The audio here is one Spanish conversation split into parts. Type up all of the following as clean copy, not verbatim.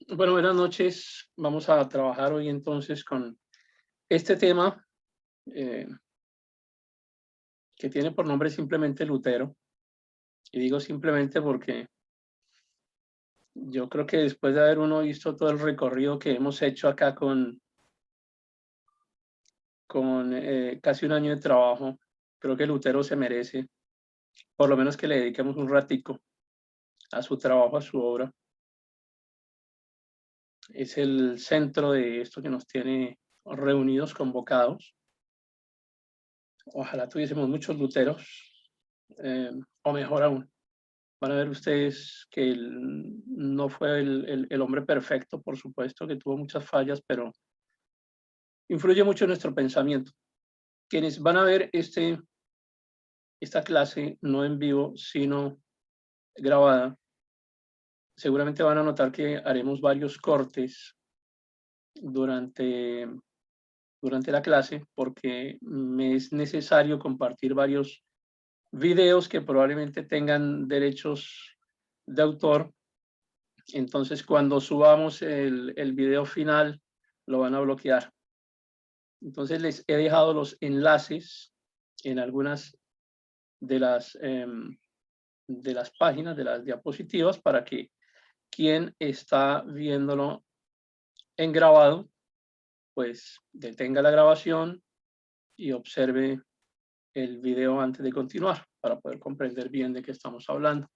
Bueno, buenas noches. Vamos a trabajar hoy entonces con este tema eh, que tiene por nombre simplemente Lutero. Y digo simplemente porque yo creo que después de haber uno visto todo el recorrido que hemos hecho acá con casi un año de trabajo, creo que Lutero se merece, por lo menos que le dediquemos un ratico a su trabajo, a su obra. Es el centro de esto que nos tiene reunidos, convocados. Ojalá tuviésemos muchos Luteros, o mejor aún. Van a ver ustedes que él no fue el hombre perfecto, por supuesto, que tuvo muchas fallas, pero influye mucho en nuestro pensamiento. Quienes van a ver esta clase no en vivo, sino grabada, seguramente van a notar que haremos varios cortes durante, durante la clase, porque me es necesario compartir varios videos que probablemente tengan derechos de autor. Entonces, cuando subamos el video final, lo van a bloquear. Entonces, les he dejado los enlaces en algunas de las páginas, de las diapositivas, para que quien está viéndolo en grabado, pues detenga la grabación y observe el video antes de continuar, para poder comprender bien de qué estamos hablando.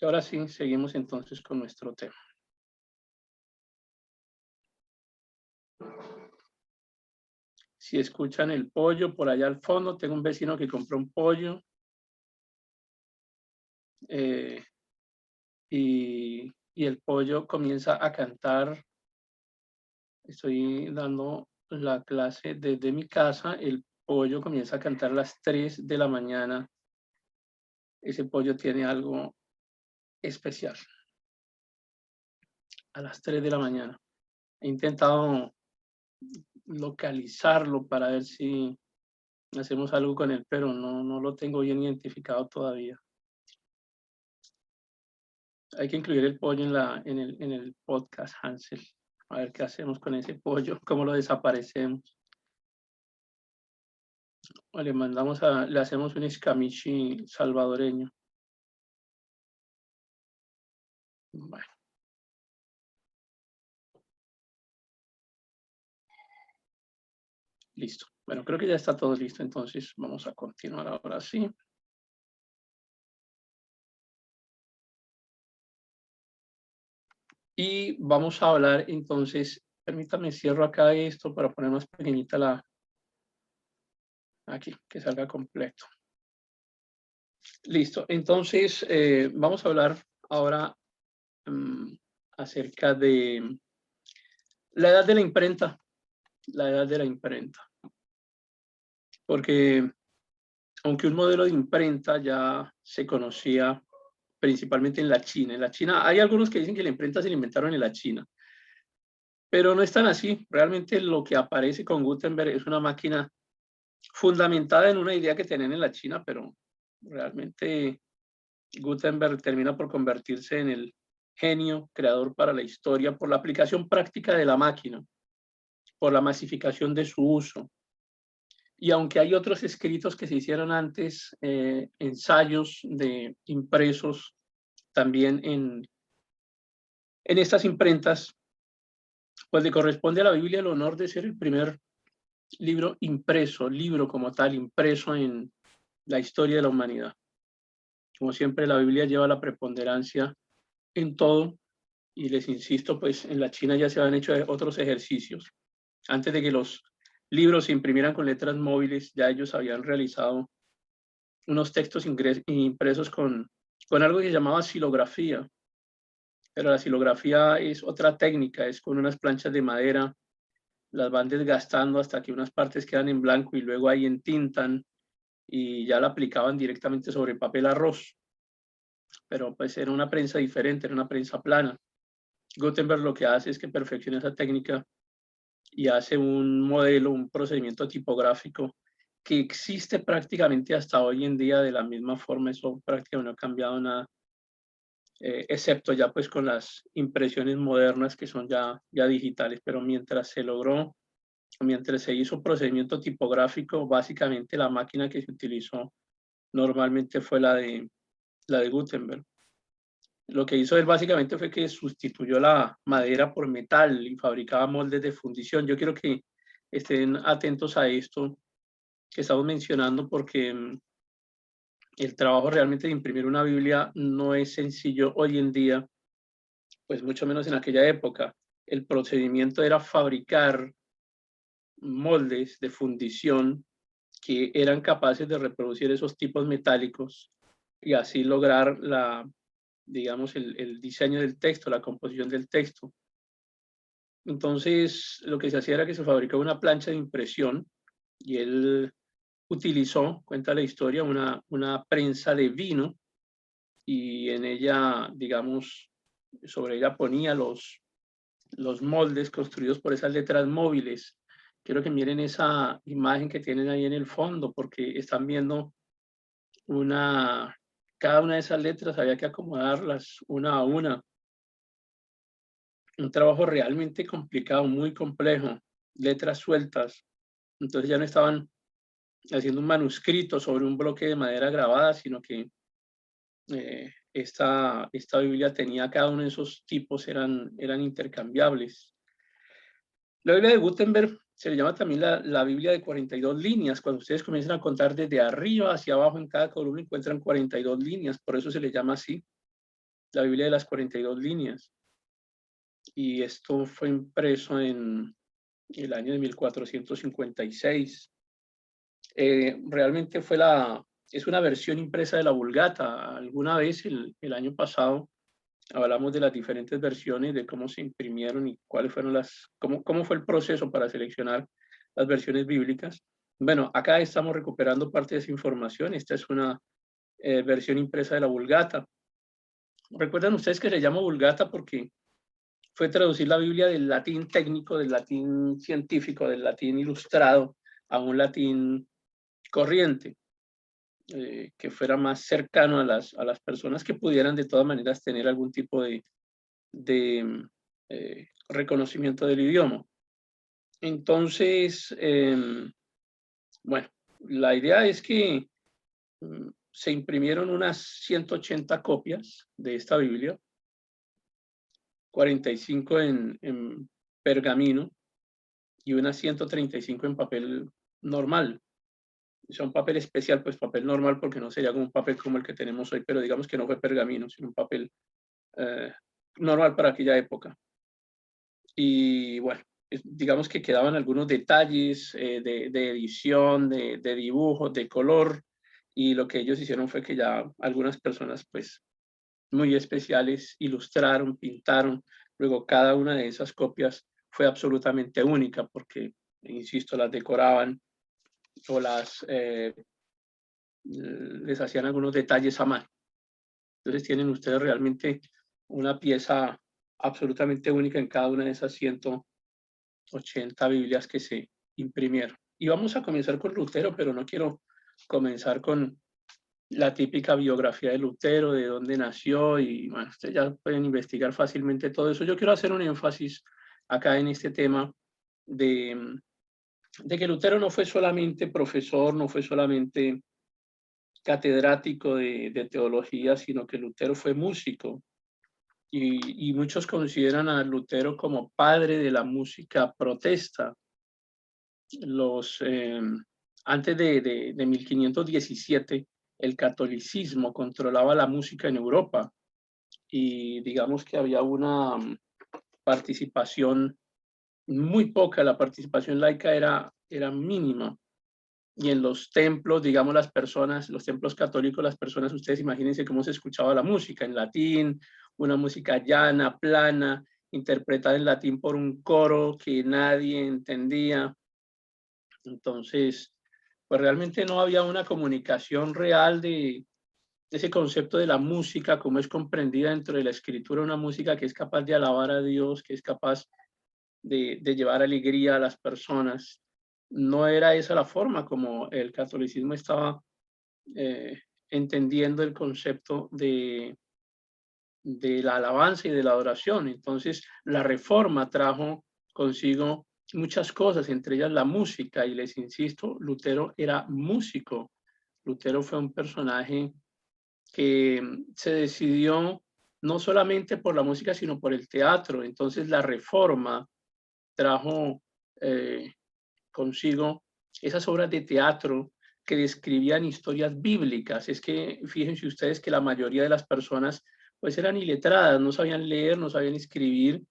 Y ahora sí, seguimos entonces con nuestro tema. Si escuchan el pollo por allá al fondo, tengo un vecino que compró un pollo eh, y el pollo comienza a cantar. Estoy dando la clase desde mi casa, el pollo comienza a cantar a las 3 de la mañana. Ese pollo tiene algo especial. A las 3 de la mañana. He intentado localizarlo para ver si hacemos algo con él, pero no lo tengo bien identificado todavía. Hay que incluir el pollo en el podcast, Hansel. A ver qué hacemos con ese pollo, cómo lo desaparecemos. O le hacemos un escamichi salvadoreño. Bueno, listo. Bueno, creo que ya está todo listo, entonces vamos a continuar ahora sí. Y vamos a hablar entonces, permítame, cierro acá esto para poner más pequeñita aquí, que salga completo. Listo, entonces vamos a hablar ahora acerca de la edad de la imprenta, la edad de la imprenta. Porque aunque un modelo de imprenta ya se conocía principalmente en la China hay algunos que dicen que la imprenta se la inventaron en la China, pero no es tan así. Realmente lo que aparece con Gutenberg es una máquina fundamentada en una idea que tenían en la China, pero realmente Gutenberg termina por convertirse en el genio creador para la historia por la aplicación práctica de la máquina, por la masificación de su uso. Y aunque hay otros escritos que se hicieron antes, ensayos de impresos también en estas imprentas, pues le corresponde a la Biblia el honor de ser el primer libro impreso, libro como tal, impreso en la historia de la humanidad. Como siempre, la Biblia lleva la preponderancia en todo, y les insisto, pues en la China ya se habían hecho otros ejercicios. Antes de que los libros se imprimieran con letras móviles, ya ellos habían realizado unos textos impresos con algo que se llamaba silografía. Pero la silografía es otra técnica, es con unas planchas de madera, las van desgastando hasta que unas partes quedan en blanco y luego ahí entintan y ya la aplicaban directamente sobre papel arroz. Pero pues era una prensa diferente, era una prensa plana. Gutenberg lo que hace es que perfecciona esa técnica y hace un modelo, un procedimiento tipográfico que existe prácticamente hasta hoy en día de la misma forma. Eso prácticamente no ha cambiado nada, excepto ya pues con las impresiones modernas que son ya digitales, pero mientras se logró, mientras se hizo procedimiento tipográfico, básicamente la máquina que se utilizó normalmente fue la de Gutenberg. Lo que hizo él básicamente fue que sustituyó la madera por metal y fabricaba moldes de fundición. Yo quiero que estén atentos a esto que estamos mencionando, porque el trabajo realmente de imprimir una Biblia no es sencillo hoy en día, pues mucho menos en aquella época. El procedimiento era fabricar moldes de fundición que eran capaces de reproducir esos tipos metálicos y así lograr digamos, el diseño del texto, la composición del texto. Entonces, lo que se hacía era que se fabricaba una plancha de impresión y él utilizó, cuenta la historia, una prensa de vino, y en ella, digamos, sobre ella ponía los moldes construidos por esas letras móviles. Quiero que miren esa imagen que tienen ahí en el fondo, porque están viendo cada una de esas letras había que acomodarlas una a una. Un trabajo realmente complicado, muy complejo, letras sueltas. Entonces ya no estaban haciendo un manuscrito sobre un bloque de madera grabada, sino que esta Biblia tenía cada uno de esos tipos, eran intercambiables. La Biblia de Gutenberg se le llama también la Biblia de 42 líneas. Cuando ustedes comienzan a contar desde arriba hacia abajo, en cada columna encuentran 42 líneas, por eso se le llama así, la Biblia de las 42 líneas. Y esto fue impreso en el año de 1456. Realmente es una versión impresa de la Vulgata. Alguna vez el año pasado hablamos de las diferentes versiones, de cómo se imprimieron y cuáles fueron cómo fue el proceso para seleccionar las versiones bíblicas. Bueno, acá estamos recuperando parte de esa información. Esta es una versión impresa de la Vulgata. Recuerdan ustedes que se llama Vulgata porque fue traducir la Biblia del latín técnico, del latín científico, del latín ilustrado, a un latín corriente, que fuera más cercano a las personas que pudieran de todas maneras tener algún tipo de reconocimiento del idioma. Entonces, bueno, la idea es que se imprimieron unas 180 copias de esta Biblia, 45 en pergamino y unas 135 en papel normal. O sea, un papel especial, pues papel normal, porque no sería como un papel como el que tenemos hoy, pero digamos que no fue pergamino, sino un papel normal para aquella época. Y bueno, digamos que quedaban algunos detalles de edición, de dibujo, de color, y lo que ellos hicieron fue que ya algunas personas, pues, muy especiales, ilustraron, pintaron. Luego cada una de esas copias fue absolutamente única porque, insisto, las decoraban o les hacían algunos detalles a mano. Entonces tienen ustedes realmente una pieza absolutamente única en cada una de esas 180 Biblias que se imprimieron. Y vamos a comenzar con Lutero, pero no quiero comenzar con la típica biografía de Lutero, de dónde nació, y bueno, ustedes ya pueden investigar fácilmente todo eso. Yo quiero hacer un énfasis acá en este tema de que Lutero no fue solamente profesor, no fue solamente catedrático de teología, sino que Lutero fue músico. Y muchos consideran a Lutero como padre de la música protesta. Antes de 1517, el catolicismo controlaba la música en Europa y digamos que había una participación muy poca, la participación laica era mínima. Y en los templos, digamos, los templos católicos, las personas, ustedes imagínense cómo se escuchaba la música en latín, una música llana, plana, interpretada en latín por un coro que nadie entendía. Entonces, pues realmente no había una comunicación real de ese concepto de la música, como es comprendida dentro de la escritura, una música que es capaz de alabar a Dios, que es capaz de llevar alegría a las personas. no era esa la forma como el catolicismo estaba eh, entendiendo el concepto de la alabanza y de la adoración. Entonces, la reforma trajo consigo muchas cosas, entre ellas la música, y les insisto, Lutero era músico. Lutero fue un personaje que se decidió no solamente por la música, sino por el teatro. Entonces, la reforma trajo consigo esas obras de teatro que describían historias bíblicas. Es que fíjense ustedes que la mayoría de las personas pues eran iletradas, no sabían leer, no sabían escribir,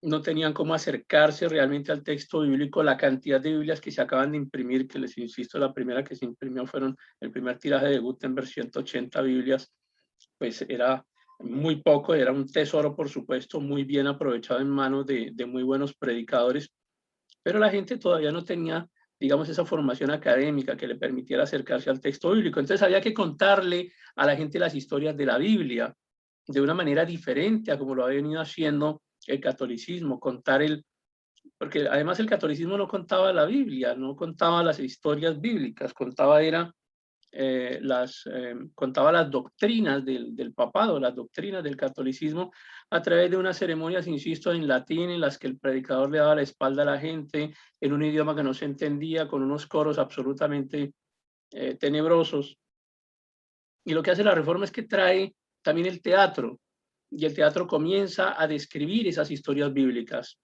no tenían cómo acercarse realmente al texto bíblico. La cantidad de Biblias que se acaban de imprimir, que les insisto, la primera que se imprimió fueron el primer tiraje de Gutenberg, 180 Biblias, pues era muy poco, era un tesoro, por supuesto, muy bien aprovechado en manos de muy buenos predicadores, pero la gente todavía no tenía, digamos, esa formación académica que le permitiera acercarse al texto bíblico. Entonces había que contarle a la gente las historias de la Biblia de una manera diferente a como lo ha venido haciendo el catolicismo, porque además el catolicismo no contaba la Biblia, no contaba las historias bíblicas, contaba las doctrinas del papado, las doctrinas del catolicismo, a través de unas ceremonias, insisto, en latín, en las que el predicador le daba la espalda a la gente, en un idioma que no se entendía, con unos coros absolutamente tenebrosos. Y lo que hace la reforma es que trae también el teatro, y el teatro comienza a describir esas historias bíblicas,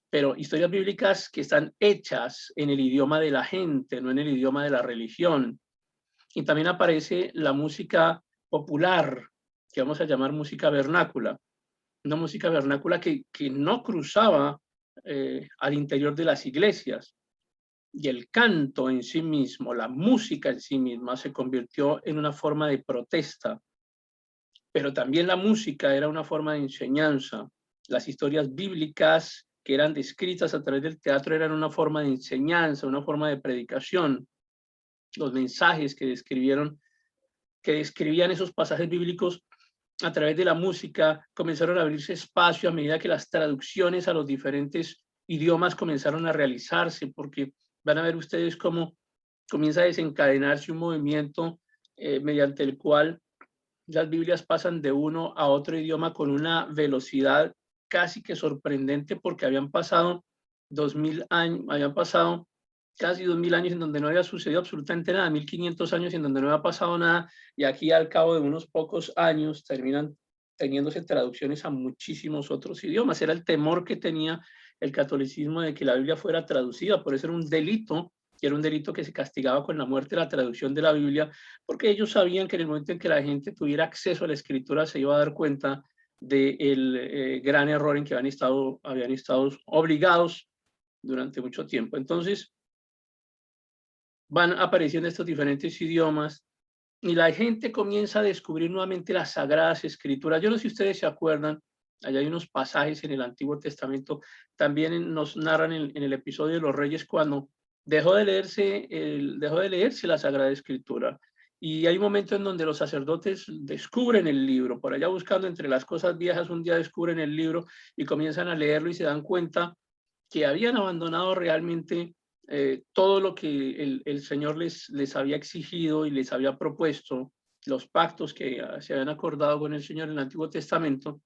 pero historias bíblicas que están hechas en el idioma de la gente, no en el idioma de la religión. Y también aparece la música popular, que vamos a llamar música vernácula, una música vernácula que no cruzaba al interior de las iglesias. Y el canto en sí mismo, la música en sí misma, se convirtió en una forma de protesta, pero también la música era una forma de enseñanza. Las historias bíblicas que eran descritas a través del teatro eran una forma de enseñanza, una forma de predicación. Los mensajes que describían esos pasajes bíblicos a través de la música comenzaron a abrirse espacio a medida que las traducciones a los diferentes idiomas comenzaron a realizarse, porque van a ver ustedes cómo comienza a desencadenarse un movimiento mediante el cual las Biblias pasan de uno a otro idioma con una velocidad casi que sorprendente, porque habían pasado 2000 años, habían pasado casi 2000 años en donde no había sucedido absolutamente nada, 1500 años en donde no había pasado nada, y aquí al cabo de unos pocos años terminan teniéndose traducciones a muchísimos otros idiomas. Era el temor que tenía el catolicismo de que la Biblia fuera traducida, por eso era un delito, y era un delito que se castigaba con la muerte, la traducción de la Biblia, porque ellos sabían que en el momento en que la gente tuviera acceso a la escritura se iba a dar cuenta del gran error en que habían estado obligados durante mucho tiempo. Entonces, van apareciendo estos diferentes idiomas y la gente comienza a descubrir nuevamente las sagradas escrituras. Yo no sé si ustedes se acuerdan, allá hay unos pasajes en el Antiguo Testamento, también nos narran en el episodio de los Reyes cuando dejó de leerse la Sagrada Escritura. Y hay un momento en donde los sacerdotes descubren el libro, por allá buscando entre las cosas viejas, un día descubren el libro y comienzan a leerlo y se dan cuenta que habían abandonado realmente todo lo que el Señor les había exigido y les había propuesto, los pactos que se habían acordado con el Señor en el Antiguo Testamento,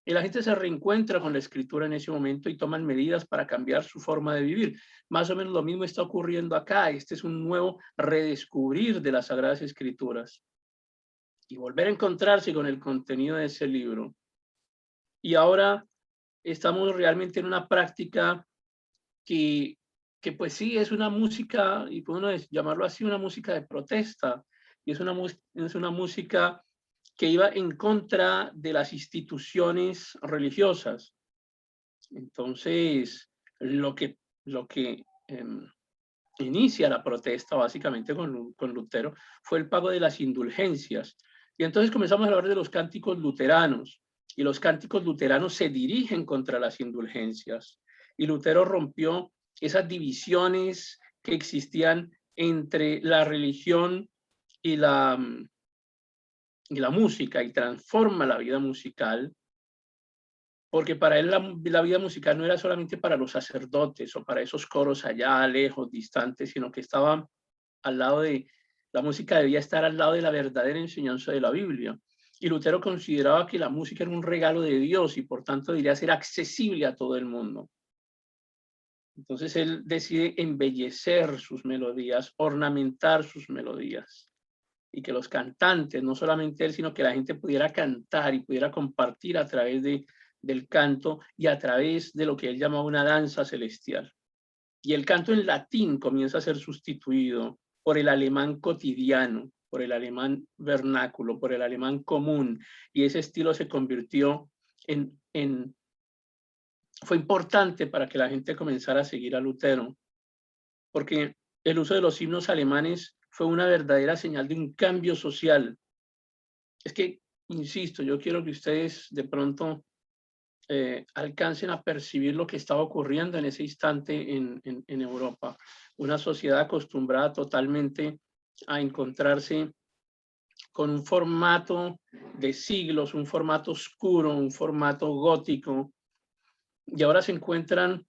y la gente se reencuentra con la Escritura en ese momento y toman medidas para cambiar su forma de vivir. Más o menos lo mismo está ocurriendo acá. Este es un nuevo redescubrir de las Sagradas Escrituras y volver a encontrarse con el contenido de ese libro. Y ahora estamos realmente en una práctica que, que pues sí es una música, y puede uno llamarlo así, una música de protesta, y es una música que iba en contra de las instituciones religiosas. Entonces, lo que inicia la protesta básicamente con Lutero fue el pago de las indulgencias. Y entonces comenzamos a hablar de los cánticos luteranos, y los cánticos luteranos se dirigen contra las indulgencias. Y Lutero rompió esas divisiones que existían entre la religión y la música y transforma la vida musical porque para él la vida musical no era solamente para los sacerdotes o para esos coros allá lejos, distantes, sino que estaba al lado de, la música debía estar al lado de la verdadera enseñanza de la Biblia. Y Lutero consideraba que la música era un regalo de Dios y por tanto debería ser accesible a todo el mundo. Entonces él decide embellecer sus melodías, ornamentar sus melodías, y que los cantantes, no solamente él, sino que la gente pudiera cantar y pudiera compartir a través del canto y a través de lo que él llamaba una danza celestial. Y el canto en latín comienza a ser sustituido por el alemán cotidiano, por el alemán vernáculo, por el alemán común, y ese estilo se convirtió fue importante para que la gente comenzara a seguir a Lutero, porque el uso de los himnos alemanes fue una verdadera señal de un cambio social. Es que, insisto, yo quiero que ustedes de pronto alcancen a percibir lo que estaba ocurriendo en ese instante en Europa. Una sociedad acostumbrada totalmente a encontrarse con un formato de siglos, un formato oscuro, un formato gótico, y ahora se encuentran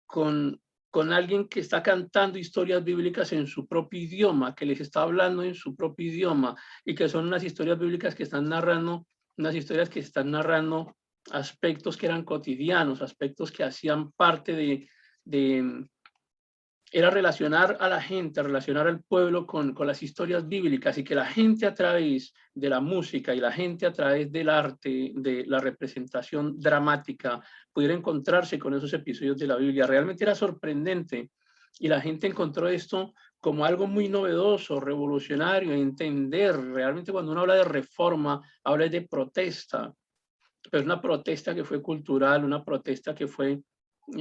con alguien que está cantando historias bíblicas en su propio idioma, que les está hablando en su propio idioma, y que son unas historias bíblicas que están narrando, unas historias que están narrando aspectos que eran cotidianos, aspectos que hacían parte era relacionar a la gente, relacionar al pueblo con las historias bíblicas, y que la gente a través de la música y la gente a través del arte, de la representación dramática, pudiera encontrarse con esos episodios de la Biblia. Realmente era sorprendente, y la gente encontró esto como algo muy novedoso, revolucionario, entender. Realmente cuando uno habla de reforma, habla de protesta, pero una protesta que fue cultural, una protesta que fue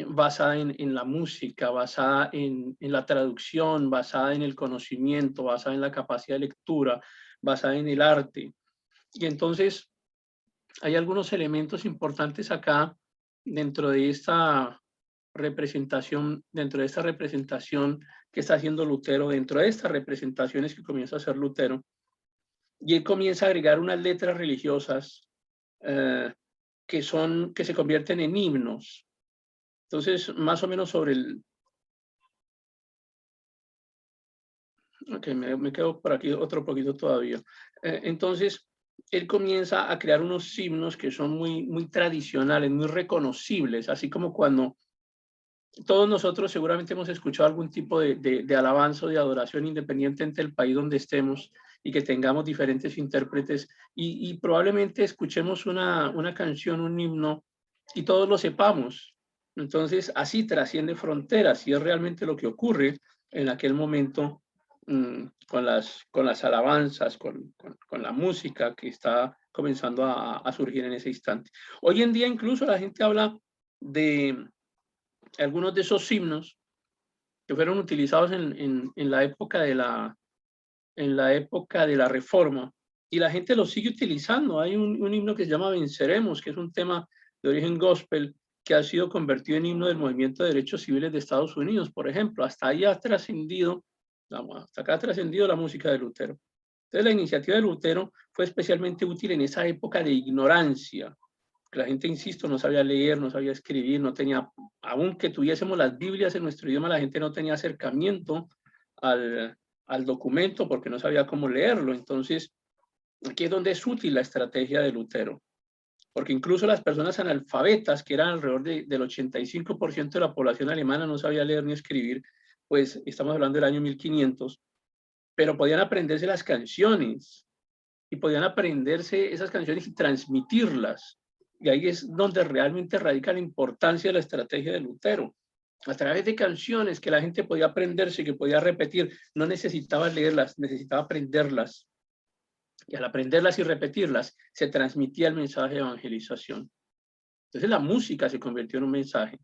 basada en la música, basada en la traducción, basada en el conocimiento, basada en la capacidad de lectura, basada en el arte. Y entonces hay algunos elementos importantes acá dentro de esta representación que está haciendo Lutero, dentro de estas representaciones que comienza a hacer Lutero, y él comienza a agregar unas letras religiosas que se convierten en himnos. Entonces, más o menos sobre el... Ok, me quedo por aquí otro poquito todavía. Entonces, él comienza a crear unos himnos que son muy tradicionales, muy reconocibles, así como cuando todos nosotros seguramente hemos escuchado algún tipo de alabanza o de adoración independientemente del país donde estemos y que tengamos diferentes intérpretes y probablemente escuchemos una canción, un himno y todos lo sepamos. Entonces, así trasciende fronteras y es realmente lo que ocurre en aquel momento con las alabanzas, con la música que está comenzando a surgir en ese instante. Hoy en día incluso la gente habla de algunos de esos himnos que fueron utilizados en la época en la época de la Reforma, y la gente los sigue utilizando. Hay un himno que se llama Venceremos, que es un tema de origen gospel que ha sido convertido en himno del movimiento de derechos civiles de Estados Unidos, por ejemplo. Hasta ahí ha trascendido, hasta acá ha trascendido la música de Lutero. Entonces la iniciativa de Lutero fue especialmente útil en esa época de ignorancia. La gente, insisto, no sabía leer, no sabía escribir, no tenía, aunque tuviésemos las Biblias en nuestro idioma, la gente no tenía acercamiento al documento porque no sabía cómo leerlo. Entonces, aquí es donde es útil la estrategia de Lutero, porque incluso las personas analfabetas, que eran alrededor del 85% de la población alemana, no sabía leer ni escribir, pues estamos hablando del año 1500, pero podían aprenderse las canciones y podían aprenderse esas canciones y transmitirlas. Y ahí es donde realmente radica la importancia de la estrategia de Lutero. A través de canciones que la gente podía aprenderse, que podía repetir, no necesitaba leerlas, necesitaba aprenderlas. Y al aprenderlas y repetirlas, se transmitía el mensaje de evangelización. Entonces la música se convirtió en un mensaje.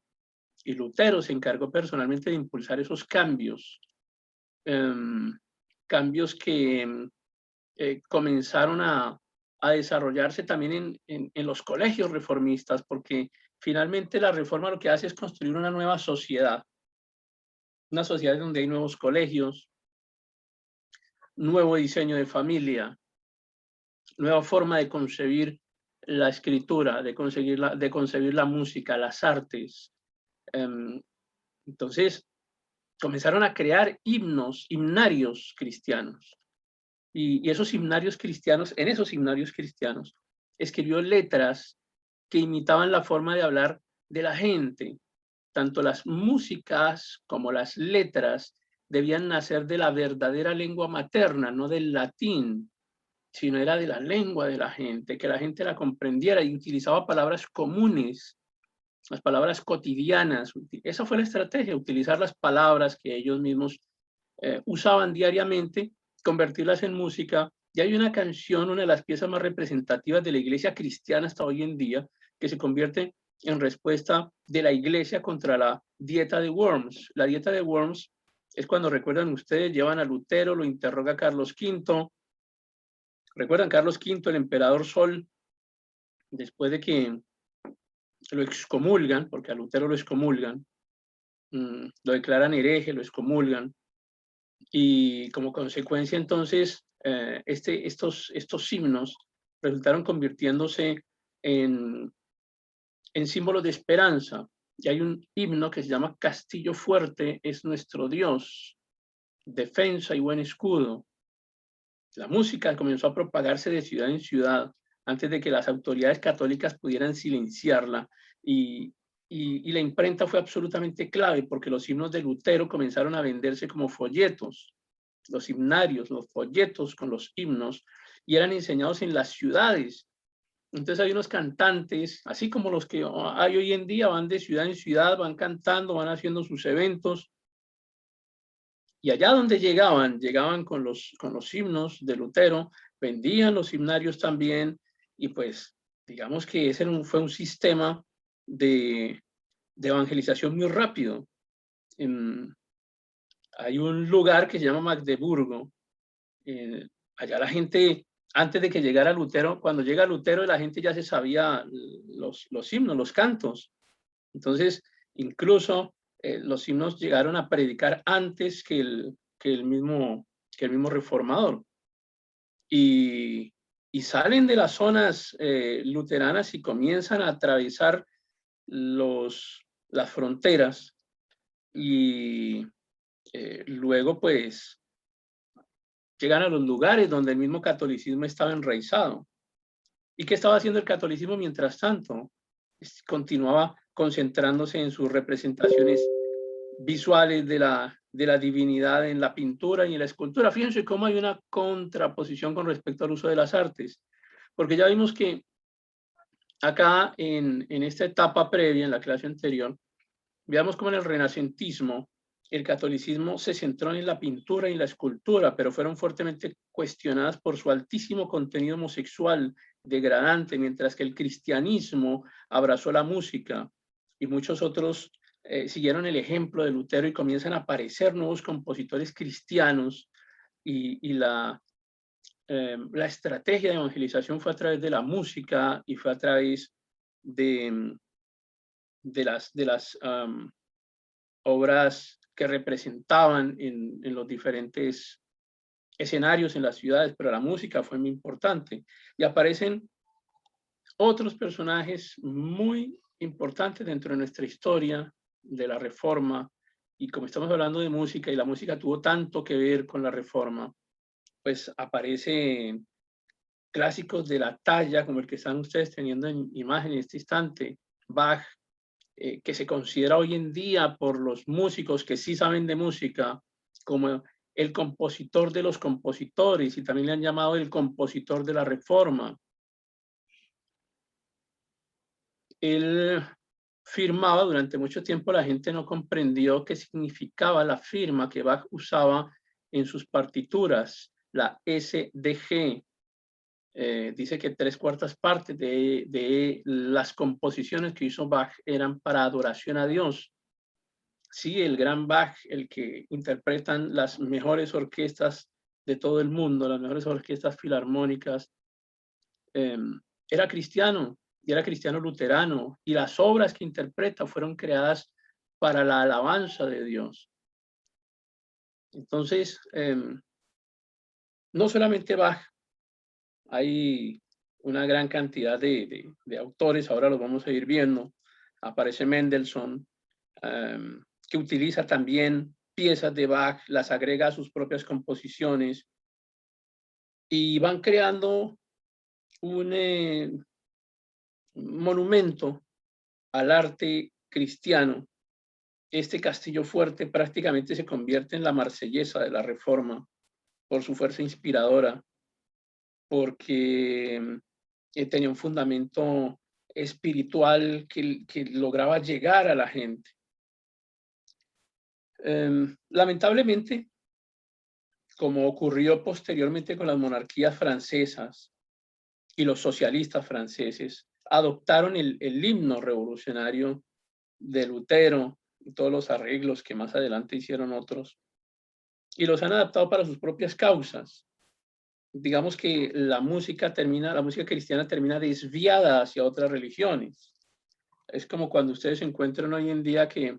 Y Lutero se encargó personalmente de impulsar esos cambios. Cambios que comenzaron a desarrollarse también en los colegios reformistas, porque finalmente la reforma lo que hace es construir una nueva sociedad, una sociedad donde hay nuevos colegios, nuevo diseño de familia, nueva forma de concebir la escritura, de concebir la música, las artes. Entonces, comenzaron a crear himnarios cristianos. Y esos himnarios cristianos, en esos himnarios cristianos, escribió letras que imitaban la forma de hablar de la gente. Tanto las músicas como las letras debían nacer de la verdadera lengua materna, no del latín, sino era de la lengua de la gente, que la gente la comprendiera, y utilizaba palabras comunes, las palabras cotidianas. Esa fue la estrategia, utilizar las palabras que ellos mismos usaban diariamente, convertirlas en música. Y hay una canción, una de las piezas más representativas de la iglesia cristiana hasta hoy en día, que se convierte en respuesta de la iglesia contra la dieta de Worms. La dieta de Worms es cuando, recuerdan ustedes, llevan a Lutero, lo interroga Carlos V. ¿Recuerdan Carlos V, el emperador Sol? Después de que lo excomulgan, porque a Lutero lo excomulgan, lo declaran hereje, lo excomulgan, y como consecuencia entonces estos himnos resultaron convirtiéndose en, en símbolos de esperanza. Y hay un himno que se llama Castillo fuerte es nuestro Dios, defensa y buen escudo. La música comenzó a propagarse de ciudad en ciudad antes de que las autoridades católicas pudieran silenciarla, y la imprenta fue absolutamente clave, porque los himnos de Lutero comenzaron a venderse como folletos, los himnarios, los folletos con los himnos, y eran enseñados en las ciudades. Entonces hay unos cantantes, así como los que hay hoy en día, van de ciudad en ciudad, van cantando, van haciendo sus eventos, y allá donde llegaban con los himnos de Lutero, vendían los himnarios también, y pues digamos que ese fue un sistema de evangelización muy rápido. Hay un lugar que se llama Magdeburgo. Allá la gente, antes de que llegara Lutero, cuando llega Lutero, la gente ya se sabía los himnos, los cantos. Entonces, incluso los himnos llegaron a predicar antes que el mismo reformador. Y salen de las zonas luteranas y comienzan a atravesar las fronteras, y luego pues llegan a los lugares donde el mismo catolicismo estaba enraizado. ¿Y qué estaba haciendo el catolicismo mientras tanto? Continuaba concentrándose en sus representaciones visuales de la divinidad en la pintura y en la escultura. Fíjense cómo hay una contraposición con respecto al uso de las artes, porque ya vimos que acá en esta etapa previa, en la clase anterior, veamos cómo en el renacentismo el catolicismo se centró en la pintura y en la escultura, pero fueron fuertemente cuestionadas por su altísimo contenido homosexual degradante, mientras que el cristianismo abrazó la música, y muchos otros siguieron el ejemplo de Lutero, y comienzan a aparecer nuevos compositores cristianos, y la estrategia de evangelización fue a través de la música, y fue a través de, de las obras que representaban en los diferentes escenarios en las ciudades, pero la música fue muy importante. Y aparecen otros personajes muy importantes dentro de nuestra historia de la Reforma, y como estamos hablando de música, y la música tuvo tanto que ver con la Reforma, pues aparecen clásicos de la talla, como el que están ustedes teniendo en imagen en este instante, Bach, que se considera hoy en día por los músicos que sí saben de música como el compositor de los compositores, y también le han llamado el compositor de la Reforma. Él firmaba, durante mucho tiempo la gente no comprendió qué significaba la firma que Bach usaba en sus partituras, la SDG. Dice que 3/4 partes de las composiciones que hizo Bach eran para adoración a Dios. Sí, el gran Bach, el que interpretan las mejores orquestas de todo el mundo, las mejores orquestas filarmónicas, eh, era cristiano, y era cristiano luterano, y las obras que interpreta fueron creadas para la alabanza de Dios. Entonces, no solamente Bach, hay una gran cantidad de autores, ahora los vamos a ir viendo. Aparece Mendelssohn, que utiliza también piezas de Bach, las agrega a sus propias composiciones y van creando un monumento al arte cristiano. Este castillo fuerte prácticamente se convierte en la Marsellesa de la Reforma por su fuerza inspiradora, porque tenía un fundamento espiritual que lograba llegar a la gente. Lamentablemente, como ocurrió posteriormente con las monarquías francesas y los socialistas franceses, adoptaron el himno revolucionario de Lutero y todos los arreglos que más adelante hicieron otros, y los han adaptado para sus propias causas. Digamos que la música cristiana termina desviada hacia otras religiones. Es como cuando ustedes se encuentran hoy en día que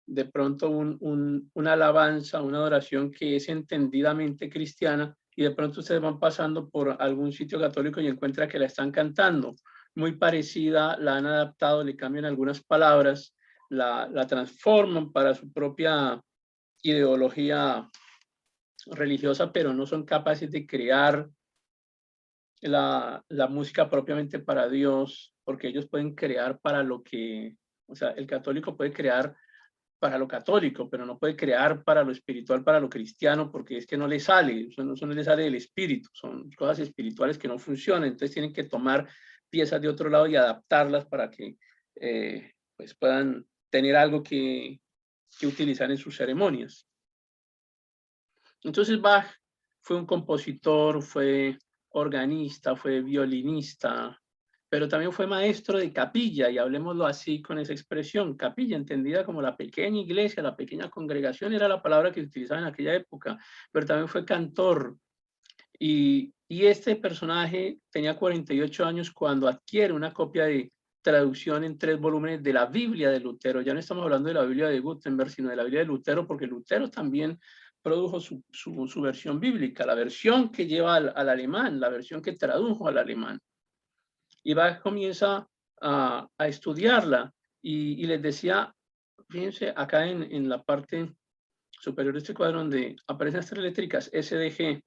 de pronto una alabanza, una adoración que es entendidamente cristiana y de pronto ustedes van pasando por algún sitio católico y encuentran que la están cantando muy parecida, la han adaptado, le cambian algunas palabras, la transforman para su propia ideología religiosa, pero no son capaces de crear la música propiamente para Dios, porque ellos pueden crear para lo que, o sea, el católico puede crear para lo católico, pero no puede crear para lo espiritual, para lo cristiano, porque es que no le sale, eso no le sale del espíritu, son cosas espirituales que no funcionan, entonces tienen que tomar piezas de otro lado y adaptarlas para que pues puedan tener algo que utilizar en sus ceremonias. Entonces Bach fue un compositor, fue organista, fue violinista, pero también fue maestro de capilla, y hablemoslo así con esa expresión, capilla, entendida como la pequeña iglesia, la pequeña congregación, era la palabra que se utilizaba en aquella época, pero también fue cantor. Y este personaje tenía 48 años cuando adquiere una copia de traducción en 3 volúmenes de la Biblia de Lutero. Ya no estamos hablando de la Biblia de Gutenberg, sino de la Biblia de Lutero, porque Lutero también produjo su versión bíblica, la versión que lleva al alemán, la versión que tradujo al alemán. Y Bach comienza a estudiarla y les decía, fíjense acá en la parte superior de este cuadro donde aparecen estas eléctricas SDG,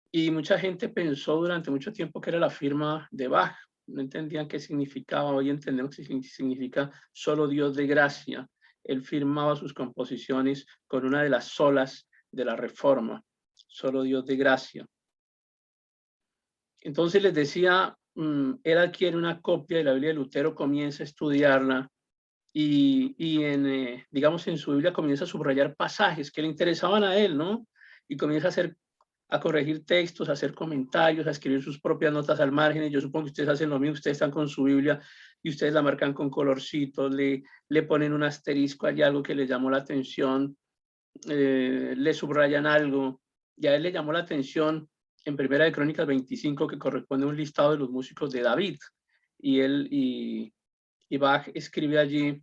y mucha gente pensó durante mucho tiempo que era la firma de Bach, no entendían qué significaba, hoy entendemos que significa solo Dios de gracia. Él firmaba sus composiciones con una de las solas de la Reforma, solo Dios de gracia. Entonces les decía, él adquiere una copia de la Biblia de Lutero, comienza a estudiarla y digamos, en su Biblia comienza a subrayar pasajes que le interesaban a él, ¿no? Y comienza a corregir textos, a hacer comentarios, a escribir sus propias notas al margen. Yo supongo que ustedes hacen lo mismo, ustedes están con su Biblia y ustedes la marcan con colorcitos, le ponen un asterisco, hay algo que les llamó la atención, le subrayan algo. Y a él le llamó la atención en Primera de Crónicas 25, que corresponde a un listado de los músicos de David. Y Bach escribe allí,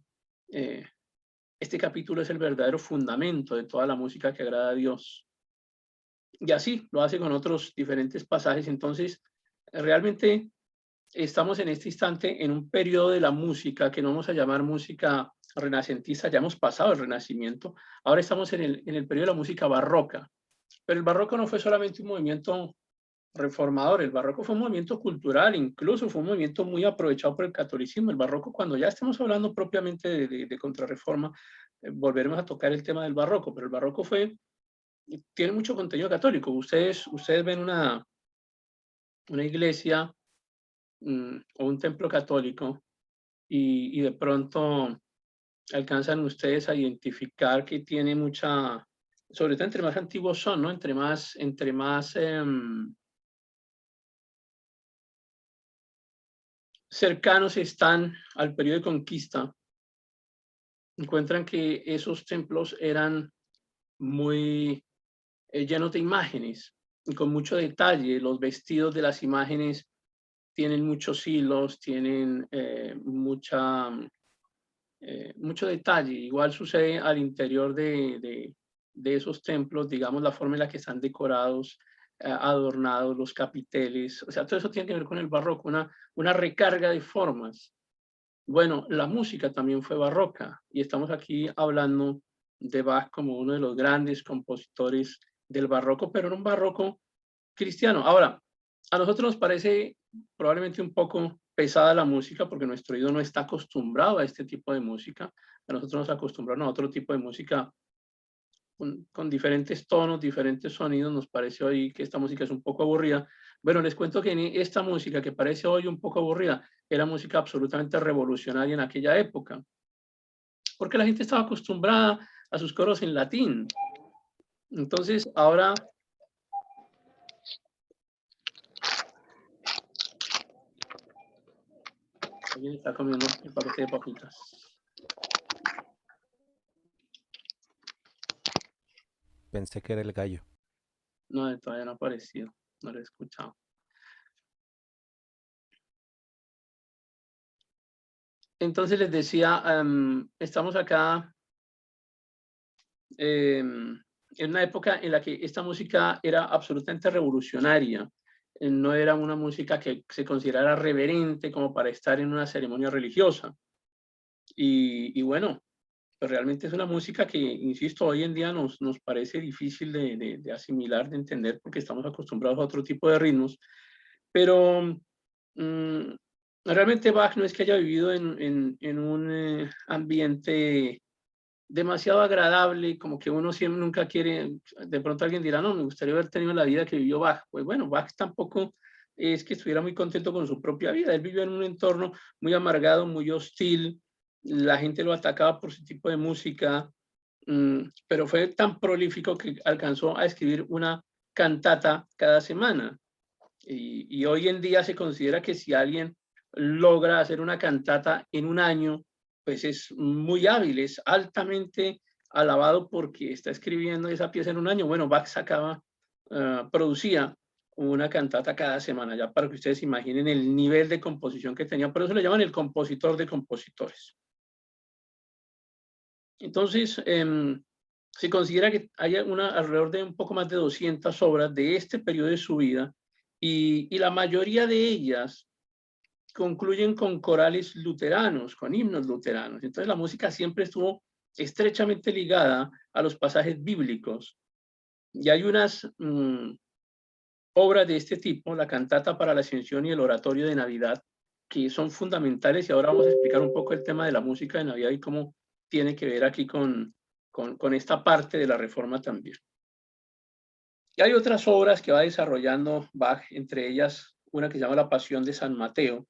este capítulo es el verdadero fundamento de toda la música que agrada a Dios. Y así lo hace con otros diferentes pasajes. Entonces, realmente estamos en este instante en un periodo de la música que no vamos a llamar música renacentista, ya hemos pasado el Renacimiento, ahora estamos en el periodo de la música barroca. Pero el barroco no fue solamente un movimiento reformador, el barroco fue un movimiento cultural, incluso fue un movimiento muy aprovechado por el catolicismo. El barroco, cuando ya estemos hablando propiamente de contrarreforma, volveremos a tocar el tema del barroco, pero el barroco tiene mucho contenido católico. Ustedes ven una iglesia o un templo católico y de pronto alcanzan ustedes a identificar que tiene mucha, sobre todo entre más antiguos son, ¿no? Entre más cercanos están al periodo de conquista, encuentran que esos templos eran muy llenos de imágenes y con mucho detalle. Los vestidos de las imágenes tienen muchos hilos, tienen mucho detalle. Igual sucede al interior de esos templos, digamos, la forma en la que están decorados, adornados, los capiteles, o sea, todo eso tiene que ver con el barroco, una recarga de formas. Bueno, la música también fue barroca y estamos aquí hablando de Bach como uno de los grandes compositores del barroco, pero era un barroco cristiano. Ahora, a nosotros nos parece probablemente un poco pesada la música porque nuestro oído no está acostumbrado a este tipo de música. A nosotros nos acostumbraron a otro tipo de música con diferentes tonos, diferentes sonidos. Nos parece hoy que esta música es un poco aburrida. Bueno, les cuento que esta música que parece hoy un poco aburrida era música absolutamente revolucionaria en aquella época, porque la gente estaba acostumbrada a sus coros en latín. Entonces, ahora alguien está comiendo el paquete de papitas. Pensé que era el gallo. No, todavía no ha aparecido, no lo he escuchado. Entonces les decía, estamos acá en una época en la que esta música era absolutamente revolucionaria. No era una música que se considerara reverente como para estar en una ceremonia religiosa. Y bueno, pues realmente es una música que, insisto, hoy en día nos parece difícil de asimilar, de entender, porque estamos acostumbrados a otro tipo de ritmos. Pero realmente Bach no es que haya vivido en un ambiente demasiado agradable, como que uno siempre nunca quiere, de pronto alguien dirá, no, me gustaría haber tenido la vida que vivió Bach. Pues bueno, Bach tampoco es que estuviera muy contento con su propia vida. Él vivió en un entorno muy amargado, muy hostil. La gente lo atacaba por su tipo de música, pero fue tan prolífico que alcanzó a escribir una cantata cada semana. Y hoy en día se considera que si alguien logra hacer una cantata en un año, pues es muy hábil, es altamente alabado porque está escribiendo esa pieza en un año. Bueno, Bach sacaba, producía una cantata cada semana, ya para que ustedes imaginen el nivel de composición que tenía. Por eso le llaman el compositor de compositores. Entonces, se considera que hay alrededor de un poco más de 200 obras de este periodo de su vida y la mayoría de ellas concluyen con corales luteranos, con himnos luteranos. Entonces la música siempre estuvo estrechamente ligada a los pasajes bíblicos. Y hay unas obras de este tipo, la cantata para la Ascensión y el oratorio de Navidad, que son fundamentales y ahora vamos a explicar un poco el tema de la música de Navidad y cómo tiene que ver aquí con esta parte de la Reforma también. Y hay otras obras que va desarrollando Bach, entre ellas una que se llama La Pasión de San Mateo.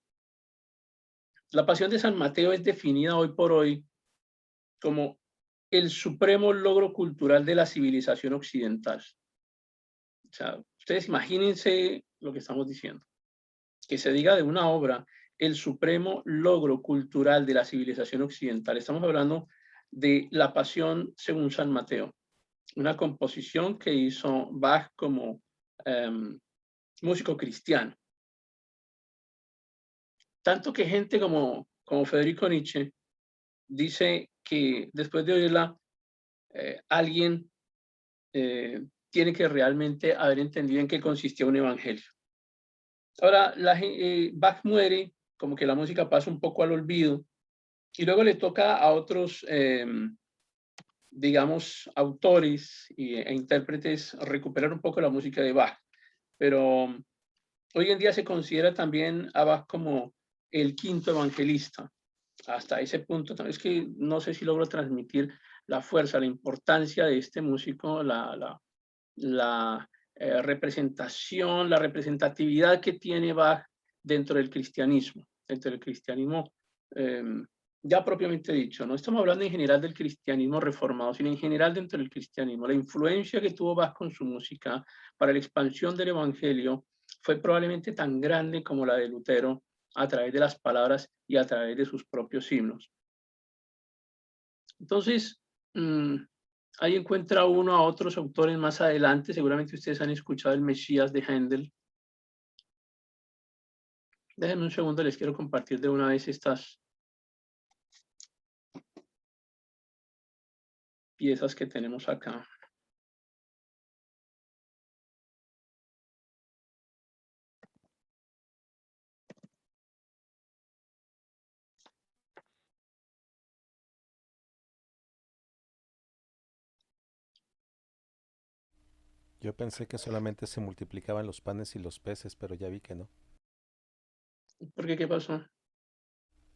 La Pasión de San Mateo es definida hoy por hoy como el supremo logro cultural de la civilización occidental. O sea, ustedes imagínense lo que estamos diciendo. Que se diga de una obra el supremo logro cultural de la civilización occidental. Estamos hablando de La Pasión según San Mateo, una composición que hizo Bach como músico cristiano. Tanto que gente como Federico Nietzsche dice que después de oírla, alguien tiene que realmente haber entendido en qué consistía un evangelio. Ahora, Bach muere, como que la música pasa un poco al olvido, y luego le toca a otros, digamos, autores e intérpretes recuperar un poco la música de Bach. Pero hoy en día se considera también a Bach como el quinto evangelista. Hasta ese punto, es que no sé si logro transmitir la fuerza, la importancia de este músico, la representación, la representatividad que tiene Bach dentro del cristianismo, eh, ya propiamente dicho. No estamos hablando en general del cristianismo reformado, sino en general dentro del cristianismo. La influencia que tuvo Bach con su música para la expansión del evangelio fue probablemente tan grande como la de Lutero a través de las palabras y a través de sus propios himnos. Entonces, ahí encuentra uno a otros autores más adelante. Seguramente ustedes han escuchado el Mesías de Händel. Déjenme un segundo, les quiero compartir de una vez estas piezas que tenemos acá. Yo pensé que solamente se multiplicaban los panes y los peces, pero ya vi que no. ¿Por qué? ¿Qué pasó?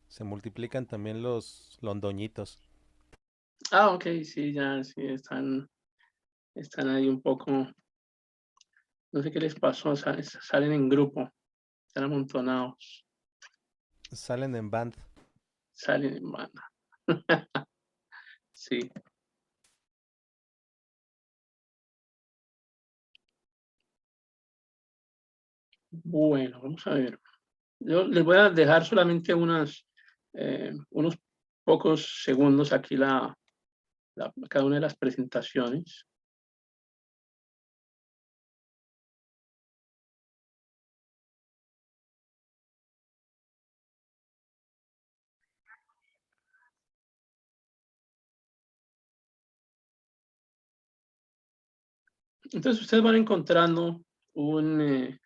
Se multiplican también los londoñitos. Ah, ok, sí, ya, sí, están ahí un poco, no sé qué les pasó, salen en grupo, están amontonados, Salen en band. salen en banda. Sí, bueno, vamos a ver. Yo les voy a dejar solamente unos pocos segundos aquí cada una de las presentaciones. Entonces ustedes van encontrando un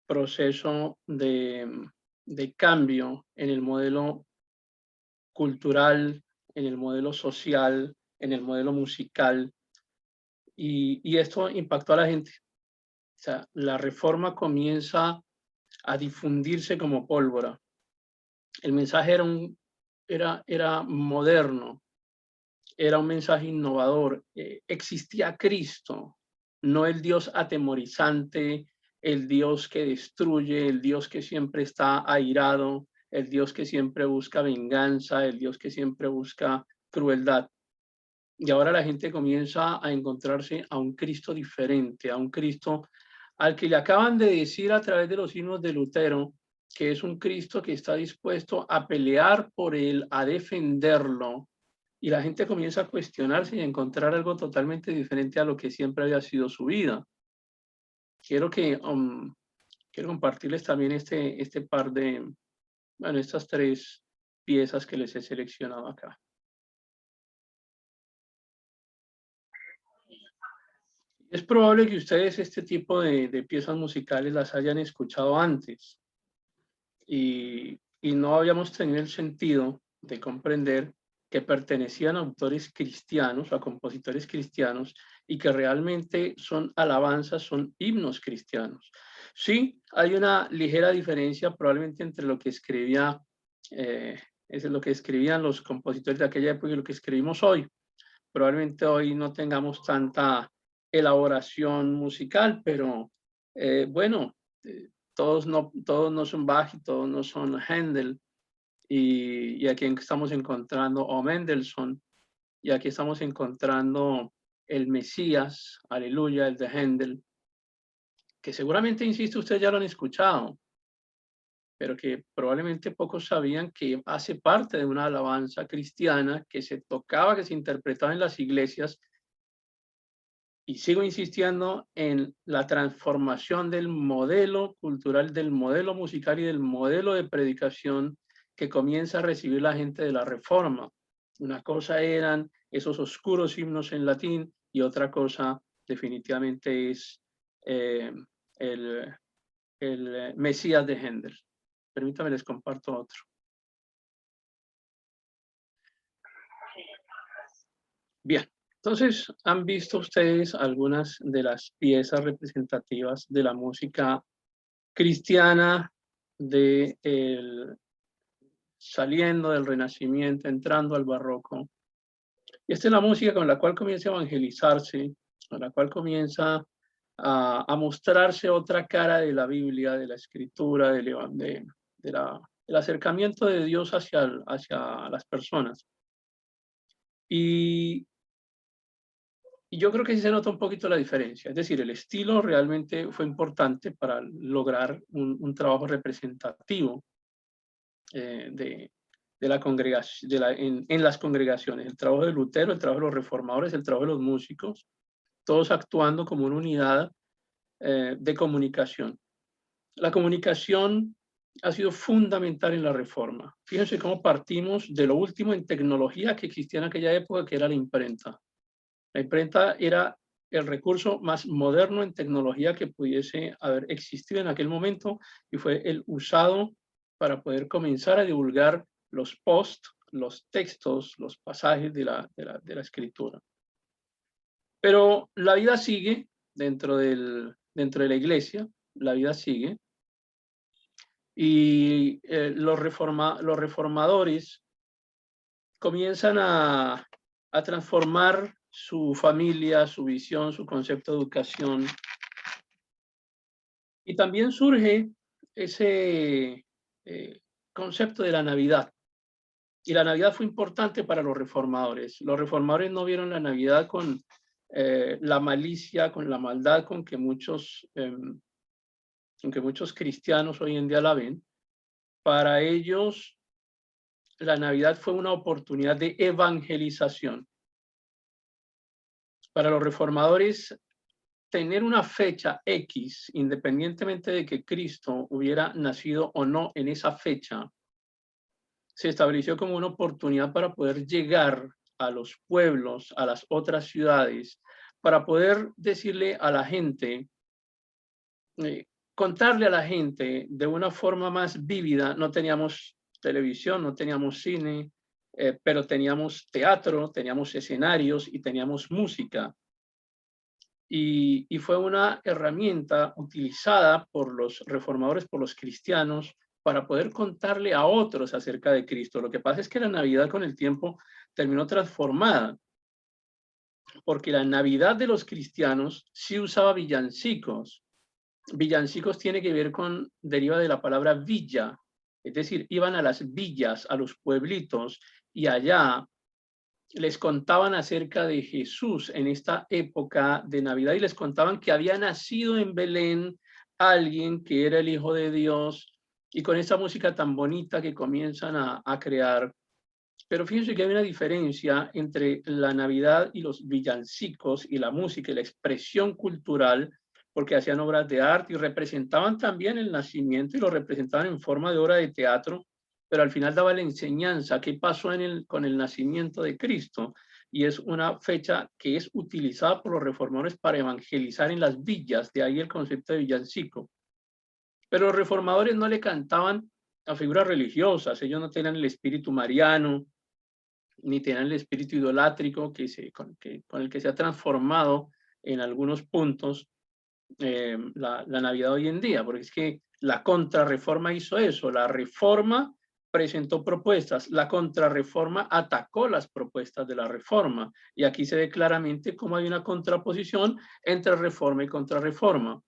proceso de cambio en el modelo cultural, en el modelo social, en el modelo musical, y esto impactó a la gente. O sea, la reforma comienza a difundirse como pólvora. El mensaje era moderno, era un mensaje innovador. Existía Cristo, no el Dios atemorizante, el Dios que destruye, el Dios que siempre está airado, el Dios que siempre busca venganza, el Dios que siempre busca crueldad. Y ahora la gente comienza a encontrarse a un Cristo diferente, a un Cristo al que le acaban de decir a través de los himnos de Lutero que es un Cristo que está dispuesto a pelear por él, a defenderlo. Y la gente comienza a cuestionarse y a encontrar algo totalmente diferente a lo que siempre había sido su vida. Quiero que quiero compartirles también este par de, bueno, estas tres piezas que les he seleccionado acá. Es probable que ustedes este tipo de piezas musicales las hayan escuchado antes y no habíamos tenido el sentido de comprender que pertenecían a autores cristianos o a compositores cristianos y que realmente son alabanzas, son himnos cristianos. Sí, hay una ligera diferencia probablemente entre lo que es lo que escribían los compositores de aquella época y lo que escribimos hoy. Probablemente hoy no tengamos tanta elaboración musical, pero bueno, todos no son Bach y todos no son Händel, y aquí estamos encontrando, o Mendelssohn, y aquí estamos encontrando el Mesías, aleluya, el de Händel, que seguramente, insisto, ustedes ya lo han escuchado, pero que probablemente pocos sabían que hace parte de una alabanza cristiana que se tocaba, que se interpretaba en las iglesias. Y sigo insistiendo en la transformación del modelo cultural, del modelo musical y del modelo de predicación que comienza a recibir la gente de la Reforma. Una cosa eran esos oscuros himnos en latín y otra cosa definitivamente es eh, el, el Mesías de Händel. Permítame, les comparto otro. Bien, entonces han visto ustedes algunas de las piezas representativas de la música cristiana, saliendo del Renacimiento, entrando al Barroco. Y esta es la música con la cual comienza a evangelizarse, con la cual comienza a mostrarse otra cara de la Biblia, de la Escritura, del acercamiento de Dios hacia las personas. Y yo creo que sí se nota un poquito la diferencia. Es decir, el estilo realmente fue importante para lograr un trabajo representativo de la congregación, en las congregaciones. El trabajo de Lutero, el trabajo de los reformadores, el trabajo de los músicos, todos actuando como una unidad de comunicación. La comunicación ha sido fundamental en la reforma. Fíjense cómo partimos de lo último en tecnología que existía en aquella época, que era la imprenta. La imprenta era el recurso más moderno en tecnología que pudiese haber existido en aquel momento y fue el usado para poder comenzar a divulgar los posts, los textos, los pasajes de la escritura. Pero la vida sigue dentro de la iglesia, la vida sigue, y los reformadores comienzan a transformar su familia, su visión, su concepto de educación. Y también surge ese concepto de la Navidad. Y la Navidad fue importante para los reformadores. Los reformadores no vieron la Navidad con la malicia, con la maldad con que muchos cristianos hoy en día la ven. Para ellos, la Navidad fue una oportunidad de evangelización. Para los reformadores, tener una fecha X, independientemente de que Cristo hubiera nacido o no en esa fecha, se estableció como una oportunidad para poder llegar a los pueblos, a las otras ciudades, para poder decirle a la gente, contarle a la gente de una forma más vívida. No teníamos televisión, no teníamos cine, pero teníamos teatro, teníamos escenarios y teníamos música. Y fue una herramienta utilizada por los reformadores, por los cristianos, para poder contarle a otros acerca de Cristo. Lo que pasa es que la Navidad con el tiempo terminó transformada, porque la Navidad de los cristianos sí usaba villancicos. Villancicos tiene que ver con, deriva de la palabra villa, es decir, iban a las villas, a los pueblitos, y allá les contaban acerca de Jesús en esta época de Navidad, y les contaban que había nacido en Belén alguien que era el Hijo de Dios, y con esta música tan bonita que comienzan a crear. Pero fíjense que hay una diferencia entre la Navidad y los villancicos y la música y la expresión cultural, porque hacían obras de arte y representaban también el nacimiento y lo representaban en forma de obra de teatro, pero al final daba la enseñanza qué pasó con el nacimiento de Cristo. Y es una fecha que es utilizada por los reformadores para evangelizar en las villas, de ahí el concepto de villancico. Pero los reformadores no le cantaban a figuras religiosas, ellos no tenían el espíritu mariano, ni tenían el espíritu idolátrico con el que se ha transformado en algunos puntos la Navidad hoy en día, porque es que la contrarreforma hizo eso. La reforma presentó propuestas, la contrarreforma atacó las propuestas de la reforma, y aquí se ve claramente cómo hay una contraposición entre reforma y contrarreforma.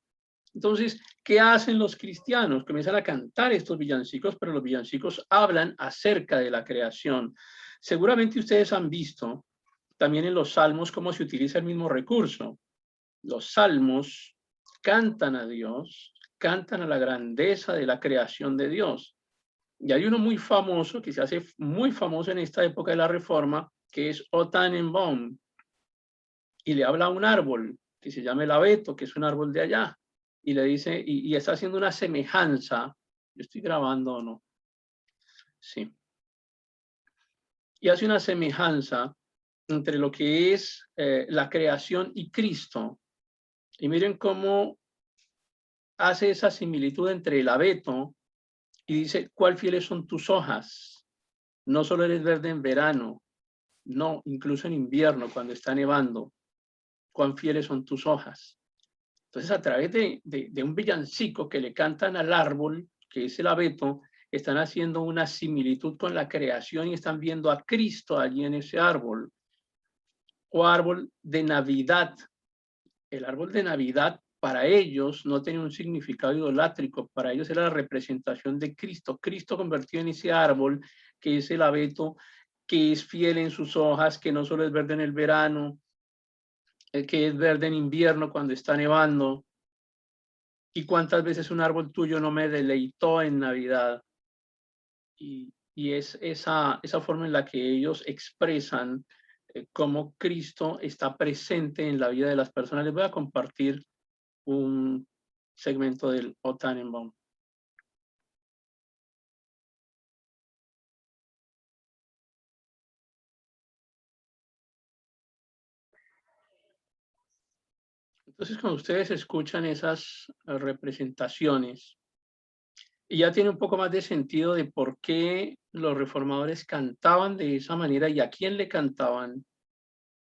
Entonces, ¿qué hacen los cristianos? Comienzan a cantar estos villancicos, pero los villancicos hablan acerca de la creación. Seguramente ustedes han visto también en los salmos cómo se utiliza el mismo recurso. Los salmos cantan a Dios, cantan a la grandeza de la creación de Dios. Y hay uno muy famoso, que se hace muy famoso en esta época de la Reforma, que es O Tannenbaum, y le habla a un árbol que se llama el abeto, que es un árbol de allá, y le dice, y está haciendo una semejanza. ¿Yo estoy grabando o no? Sí. Y hace una semejanza entre lo que es la creación y Cristo. Y miren cómo hace esa similitud entre el abeto y dice, ¿cuál fieles son tus hojas? No solo eres verde en verano, no, incluso en invierno, cuando está nevando, ¿cuán fieles son tus hojas? Entonces, a través de un villancico que le cantan al árbol, que es el abeto, están haciendo una similitud con la creación y están viendo a Cristo allí en ese árbol. O árbol de Navidad. El árbol de Navidad para ellos no tenía un significado idolátrico, para ellos era la representación de Cristo. Cristo convertido en ese árbol que es el abeto, que es fiel en sus hojas, que no solo es verde en el verano, que es verde en invierno cuando está nevando. ¿Y cuántas veces un árbol tuyo no me deleitó en Navidad? Y es esa forma en la que ellos expresan cómo Cristo está presente en la vida de las personas. Les voy a compartir un segmento del O Tannenbaum. Entonces, cuando ustedes escuchan esas representaciones, y ya tiene un poco más de sentido de por qué los reformadores cantaban de esa manera y a quién le cantaban,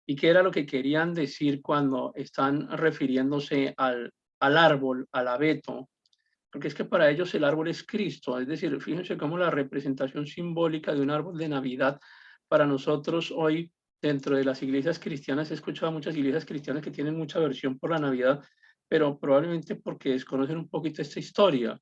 ¿Y qué era lo que querían decir cuando están refiriéndose al árbol, al abeto? Porque es que para ellos el árbol es Cristo, es decir, fíjense cómo la representación simbólica de un árbol de Navidad para nosotros hoy dentro de las iglesias cristianas, he escuchado a muchas iglesias cristianas que tienen mucha aversión por la Navidad, pero probablemente porque desconocen un poquito esta historia.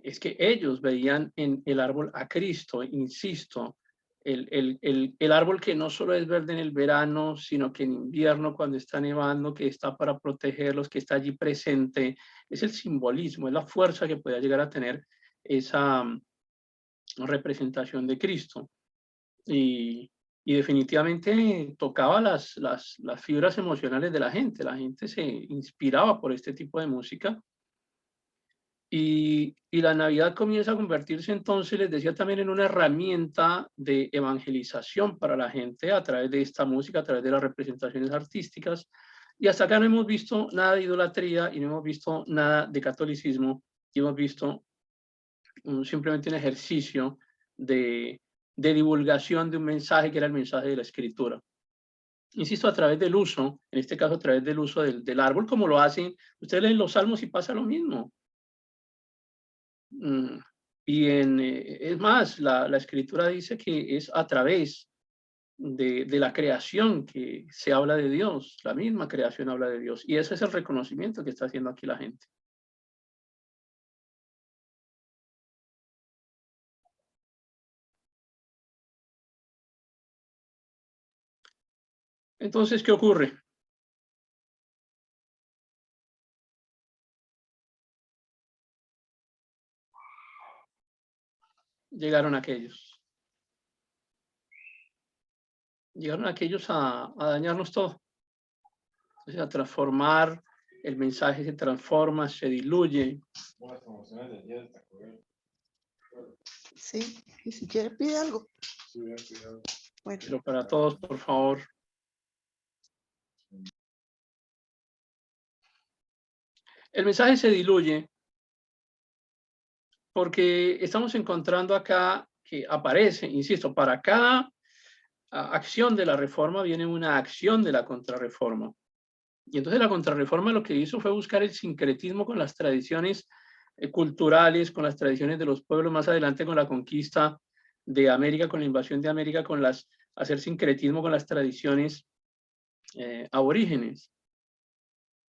Es que ellos veían en el árbol a Cristo, insisto, el árbol que no solo es verde en el verano, sino que en invierno cuando está nevando, que está para protegerlos, que está allí presente, es el simbolismo, es la fuerza que puede llegar a tener esa representación de Cristo. Y definitivamente tocaba las fibras emocionales de la gente se inspiraba por este tipo de música. Y la Navidad comienza a convertirse entonces, les decía, también en una herramienta de evangelización para la gente a través de esta música, a través de las representaciones artísticas. Y hasta acá no hemos visto nada de idolatría y no hemos visto nada de catolicismo, y hemos visto simplemente un ejercicio de divulgación de un mensaje que era el mensaje de la Escritura. Insisto, a través del uso, en este caso a través del uso del árbol, como lo hacen, ustedes leen los salmos y pasa lo mismo. Y es más, la Escritura dice que es a través de la creación que se habla de Dios, la misma creación habla de Dios, y ese es el reconocimiento que está haciendo aquí la gente. Entonces, ¿qué ocurre? Llegaron aquellos. Llegaron aquellos a dañarnos todo. Entonces, a transformar, el mensaje se transforma, se diluye. Sí, y si quiere pide algo. Bueno. Pero para todos, por favor. El mensaje se diluye porque estamos encontrando acá que aparece, insisto, para cada acción de la reforma viene una acción de la contrarreforma. Y entonces la contrarreforma lo que hizo fue buscar el sincretismo con las tradiciones culturales, con las tradiciones de los pueblos, más adelante con la conquista de América, con la invasión de América, hacer sincretismo con las tradiciones aborígenes.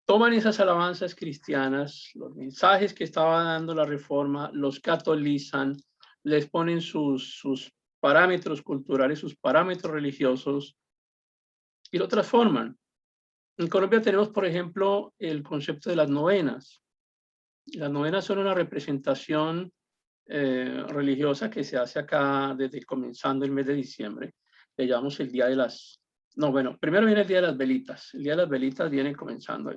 Toman esas alabanzas cristianas, los mensajes que estaba dando la reforma, los catolizan, les ponen sus parámetros culturales, sus parámetros religiosos y lo transforman. En Colombia tenemos, por ejemplo, el concepto de las novenas. Las novenas son una representación religiosa que se hace acá desde comenzando el mes de diciembre. Le llamamos el Día de las... No, bueno, primero viene el Día de las Velitas. El Día de las Velitas viene comenzando,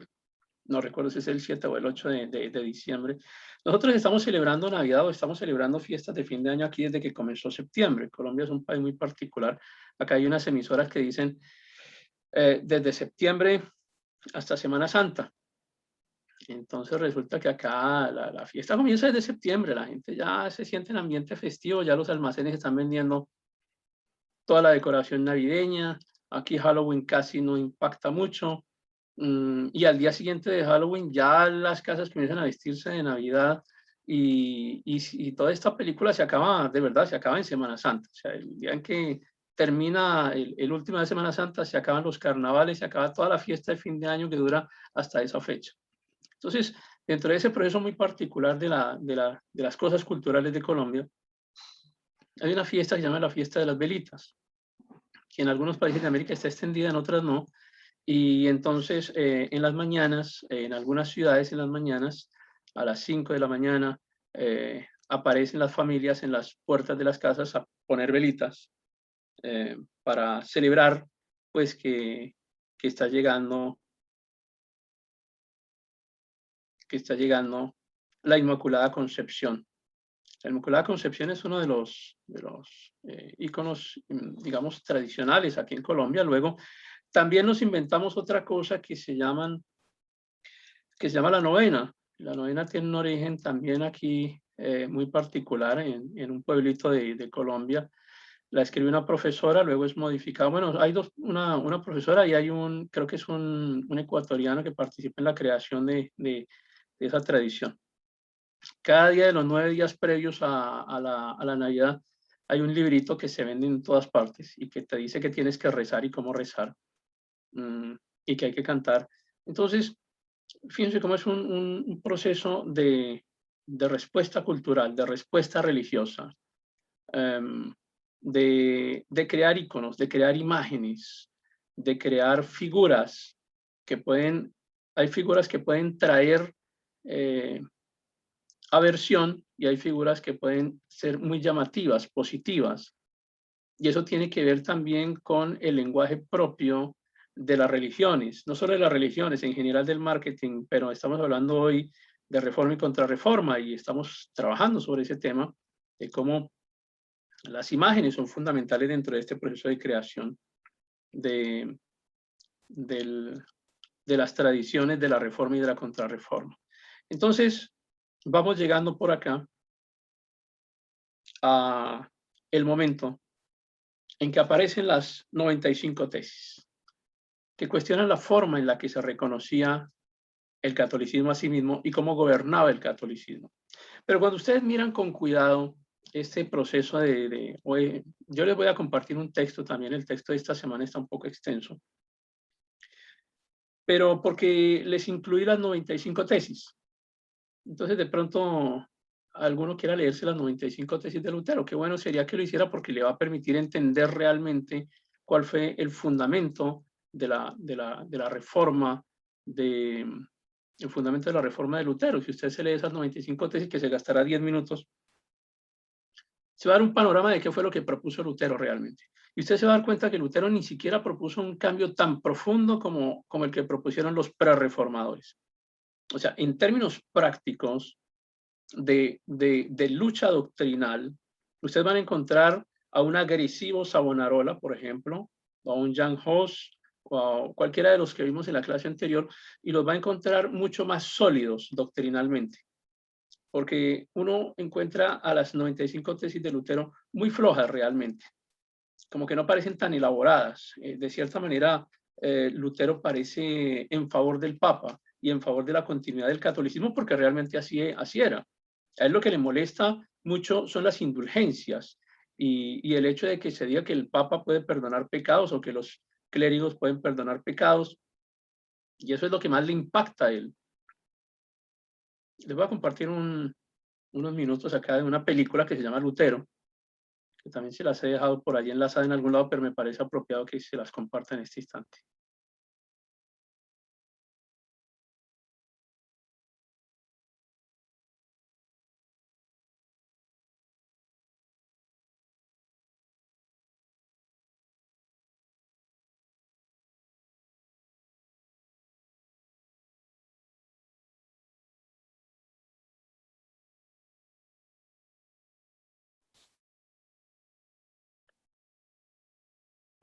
no recuerdo si es el 7 o el 8 de diciembre. Nosotros estamos celebrando Navidad o estamos celebrando fiestas de fin de año aquí desde que comenzó septiembre. Colombia es un país muy particular. Acá hay unas emisoras que dicen desde septiembre hasta Semana Santa. Entonces resulta que acá la fiesta comienza desde septiembre, la gente ya se siente en ambiente festivo, ya los almacenes están vendiendo toda la decoración navideña, aquí Halloween casi no impacta mucho, y al día siguiente de Halloween ya las casas comienzan a vestirse de Navidad y toda esta película se acaba, de verdad, se acaba en Semana Santa, o sea, el día en que termina el último de Semana Santa, se acaban los carnavales, se acaba toda la fiesta de fin de año que dura hasta esa fecha. Entonces, dentro de ese proceso muy particular de las cosas culturales de Colombia, hay una fiesta que se llama la fiesta de las velitas, que en algunos países de América está extendida, en otras no. Y entonces, en las mañanas, en algunas ciudades en las mañanas, a las 5 de la mañana, aparecen las familias en las puertas de las casas a poner velitas para celebrar, pues, que está llegando la Inmaculada Concepción. La Inmaculada Concepción es uno de los íconos, digamos, tradicionales aquí en Colombia. Luego, también nos inventamos otra cosa que se llama la novena. La novena tiene un origen también aquí muy particular en un pueblito de Colombia la escribe una profesora, luego es modificada. Bueno, hay una profesora y hay creo que es un ecuatoriano que participa en la creación de esa tradición. Cada día de los 9 días previos a la Navidad hay un librito que se vende en todas partes y que te dice que tienes que rezar y cómo rezar, y que hay que cantar. Entonces, fíjense cómo es un proceso de respuesta cultural, de respuesta religiosa, de crear iconos, de crear imágenes, de crear figuras hay figuras que pueden traer aversión y hay figuras que pueden ser muy llamativas, positivas. Y eso tiene que ver también con el lenguaje propio de las religiones, no solo de las religiones, en general del marketing, pero estamos hablando hoy de reforma y contrarreforma y estamos trabajando sobre ese tema, de cómo las imágenes son fundamentales dentro de este proceso de creación de las tradiciones de la reforma y de la contrarreforma. Entonces, vamos llegando por acá a el momento en que aparecen las 95 tesis, que cuestionan la forma en la que se reconocía el catolicismo a sí mismo y cómo gobernaba el catolicismo. Pero cuando ustedes miran con cuidado este proceso yo les voy a compartir un texto también, el texto de esta semana está un poco extenso, pero porque les incluí las 95 tesis. Entonces, de pronto, alguno quiera leerse las 95 tesis de Lutero. Qué bueno sería que lo hiciera porque le va a permitir entender realmente cuál fue el fundamento de la reforma el fundamento de la reforma de Lutero. Si usted se lee esas 95 tesis, que se gastará 10 minutos, se va a dar un panorama de qué fue lo que propuso Lutero realmente. Y usted se va a dar cuenta que Lutero ni siquiera propuso un cambio tan profundo como el que propusieron los prerreformadores. O sea, en términos prácticos de lucha doctrinal, ustedes van a encontrar a un agresivo Savonarola, por ejemplo, o a un Jan Hus, o a cualquiera de los que vimos en la clase anterior, y los va a encontrar mucho más sólidos doctrinalmente. Porque uno encuentra a las 95 tesis de Lutero muy flojas realmente, como que no parecen tan elaboradas. De cierta manera, Lutero parece en favor del Papa y en favor de la continuidad del catolicismo, porque realmente así era. A él lo que le molesta mucho son las indulgencias y el hecho de que se diga que el Papa puede perdonar pecados o que los clérigos pueden perdonar pecados, y eso es lo que más le impacta a él. Les voy a compartir unos minutos acá de una película que se llama Lutero, que también se las he dejado por allí enlazada en algún lado, pero me parece apropiado que se las comparta en este instante.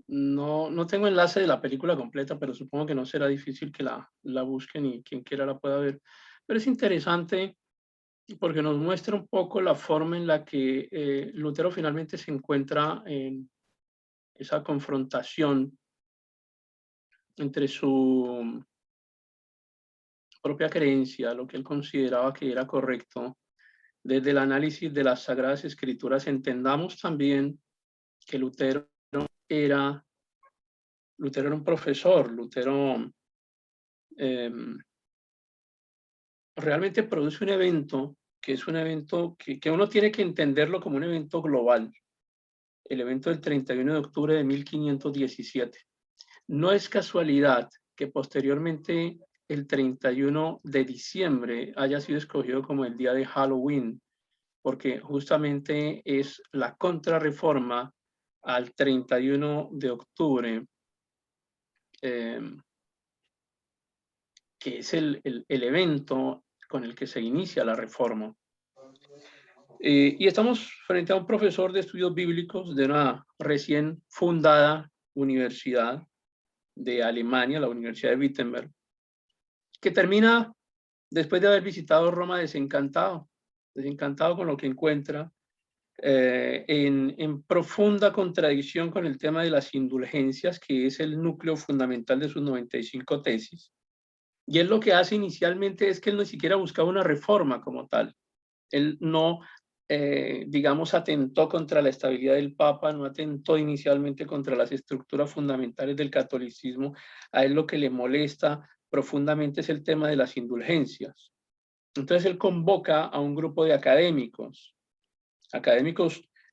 No tengo enlace de la película completa, pero supongo que no será difícil que la busquen y quien quiera la pueda ver. Pero es interesante porque nos muestra un poco la forma en la que Lutero finalmente se encuentra en esa confrontación entre su propia creencia, lo que él consideraba que era correcto. Desde el análisis de las Sagradas Escrituras entendamos también que Lutero era un profesor, Lutero realmente produce un evento que es un evento que uno tiene que entenderlo como un evento global, el evento del 31 de octubre de 1517. No es casualidad que posteriormente el 31 de diciembre haya sido escogido como el día de Halloween, porque justamente es la contrarreforma al 31 de octubre, que es el evento con el que se inicia la reforma. Y estamos frente a un profesor de estudios bíblicos de una recién fundada universidad de Alemania, la Universidad de Wittenberg, que termina, después de haber visitado Roma, desencantado con lo que encuentra, en profunda contradicción con el tema de las indulgencias, que es el núcleo fundamental de sus 95 tesis. Y él lo que hace inicialmente es que él ni siquiera buscaba una reforma como tal. Él no, digamos, atentó contra la estabilidad del Papa, no atentó inicialmente contra las estructuras fundamentales del catolicismo. A él lo que le molesta profundamente es el tema de las indulgencias. Entonces él convoca a un grupo de académicos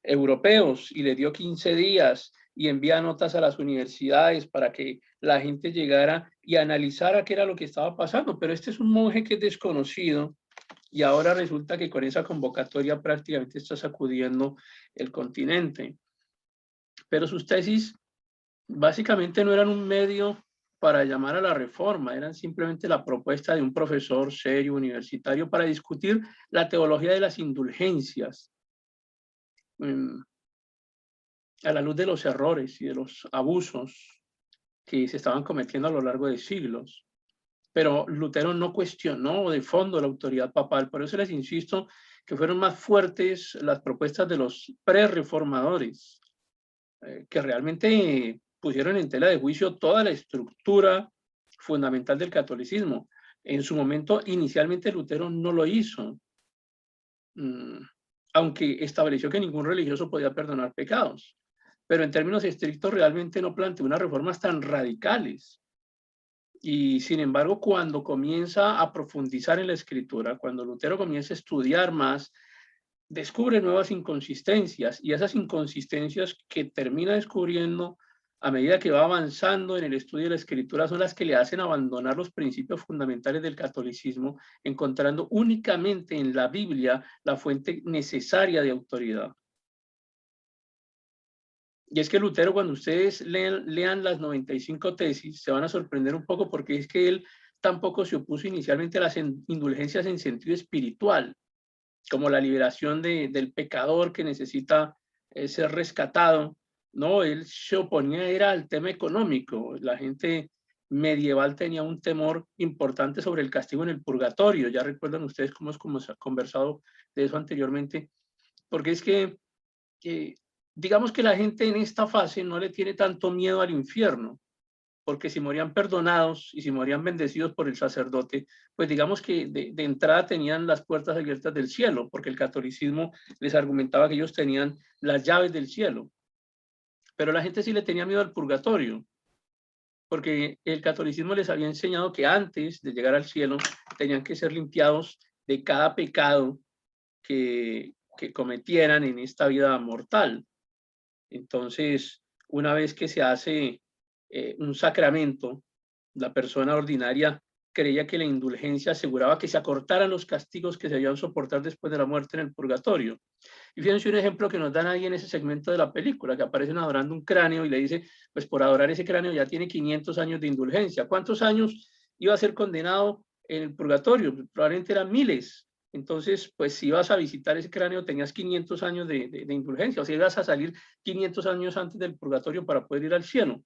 europeos, y le dio 15 días y envía notas a las universidades para que la gente llegara y analizara qué era lo que estaba pasando. Pero este es un monje que es desconocido, y ahora resulta que con esa convocatoria prácticamente está sacudiendo el continente. Pero sus tesis básicamente no eran un medio para llamar a la reforma, eran simplemente la propuesta de un profesor serio universitario para discutir la teología de las indulgencias, a la luz de los errores y de los abusos que se estaban cometiendo a lo largo de siglos. Pero Lutero no cuestionó de fondo la autoridad papal. Por eso les insisto que fueron más fuertes las propuestas de los prerreformadores, que realmente pusieron en tela de juicio toda la estructura fundamental del catolicismo. En su momento, inicialmente Lutero no lo hizo, aunque estableció que ningún religioso podía perdonar pecados. Pero en términos estrictos realmente no planteó unas reformas tan radicales. Y sin embargo, cuando comienza a profundizar en la escritura, cuando Lutero comienza a estudiar más, descubre nuevas inconsistencias, y esas inconsistencias que termina descubriendo a medida que va avanzando en el estudio de la escritura son las que le hacen abandonar los principios fundamentales del catolicismo, encontrando únicamente en la Biblia la fuente necesaria de autoridad. Y es que Lutero, cuando ustedes lean las 95 tesis, se van a sorprender un poco, porque es que él tampoco se opuso inicialmente a las indulgencias en sentido espiritual, como la liberación del pecador que necesita ser rescatado. No, él se oponía era al tema económico. La gente medieval tenía un temor importante sobre el castigo en el purgatorio. Ya recuerdan ustedes cómo hemos conversado de eso anteriormente, porque es que digamos que la gente en esta fase no le tiene tanto miedo al infierno, porque si morían perdonados y si morían bendecidos por el sacerdote, pues digamos que de entrada tenían las puertas abiertas del cielo, porque el catolicismo les argumentaba que ellos tenían las llaves del cielo. Pero la gente sí le tenía miedo al purgatorio, porque el catolicismo les había enseñado que antes de llegar al cielo tenían que ser limpiados de cada pecado que cometieran en esta vida mortal. Entonces, una vez que se hace un sacramento, la persona ordinaria creía que la indulgencia aseguraba que se acortaran los castigos que se habían soportar después de la muerte en el purgatorio. Y fíjense un ejemplo que nos dan ahí en ese segmento de la película, que aparecen adorando un cráneo y le dice, pues por adorar ese cráneo ya tiene 500 años de indulgencia. ¿Cuántos años iba a ser condenado en el purgatorio? Probablemente eran miles. Entonces, pues si ibas a visitar ese cráneo tenías 500 años de indulgencia, o sea, ibas a salir 500 años antes del purgatorio para poder ir al cielo.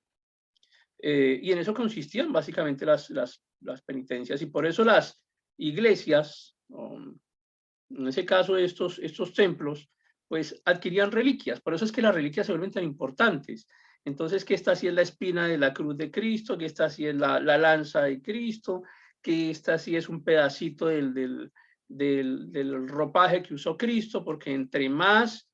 Y en eso consistían básicamente las penitencias, y por eso las iglesias, en ese caso estos templos, pues adquirían reliquias. Por eso es que las reliquias se vuelven tan importantes. Entonces, que esta sí es la espina de la cruz de Cristo, que esta sí es la lanza de Cristo, que esta sí es un pedacito del ropaje que usó Cristo, porque entre más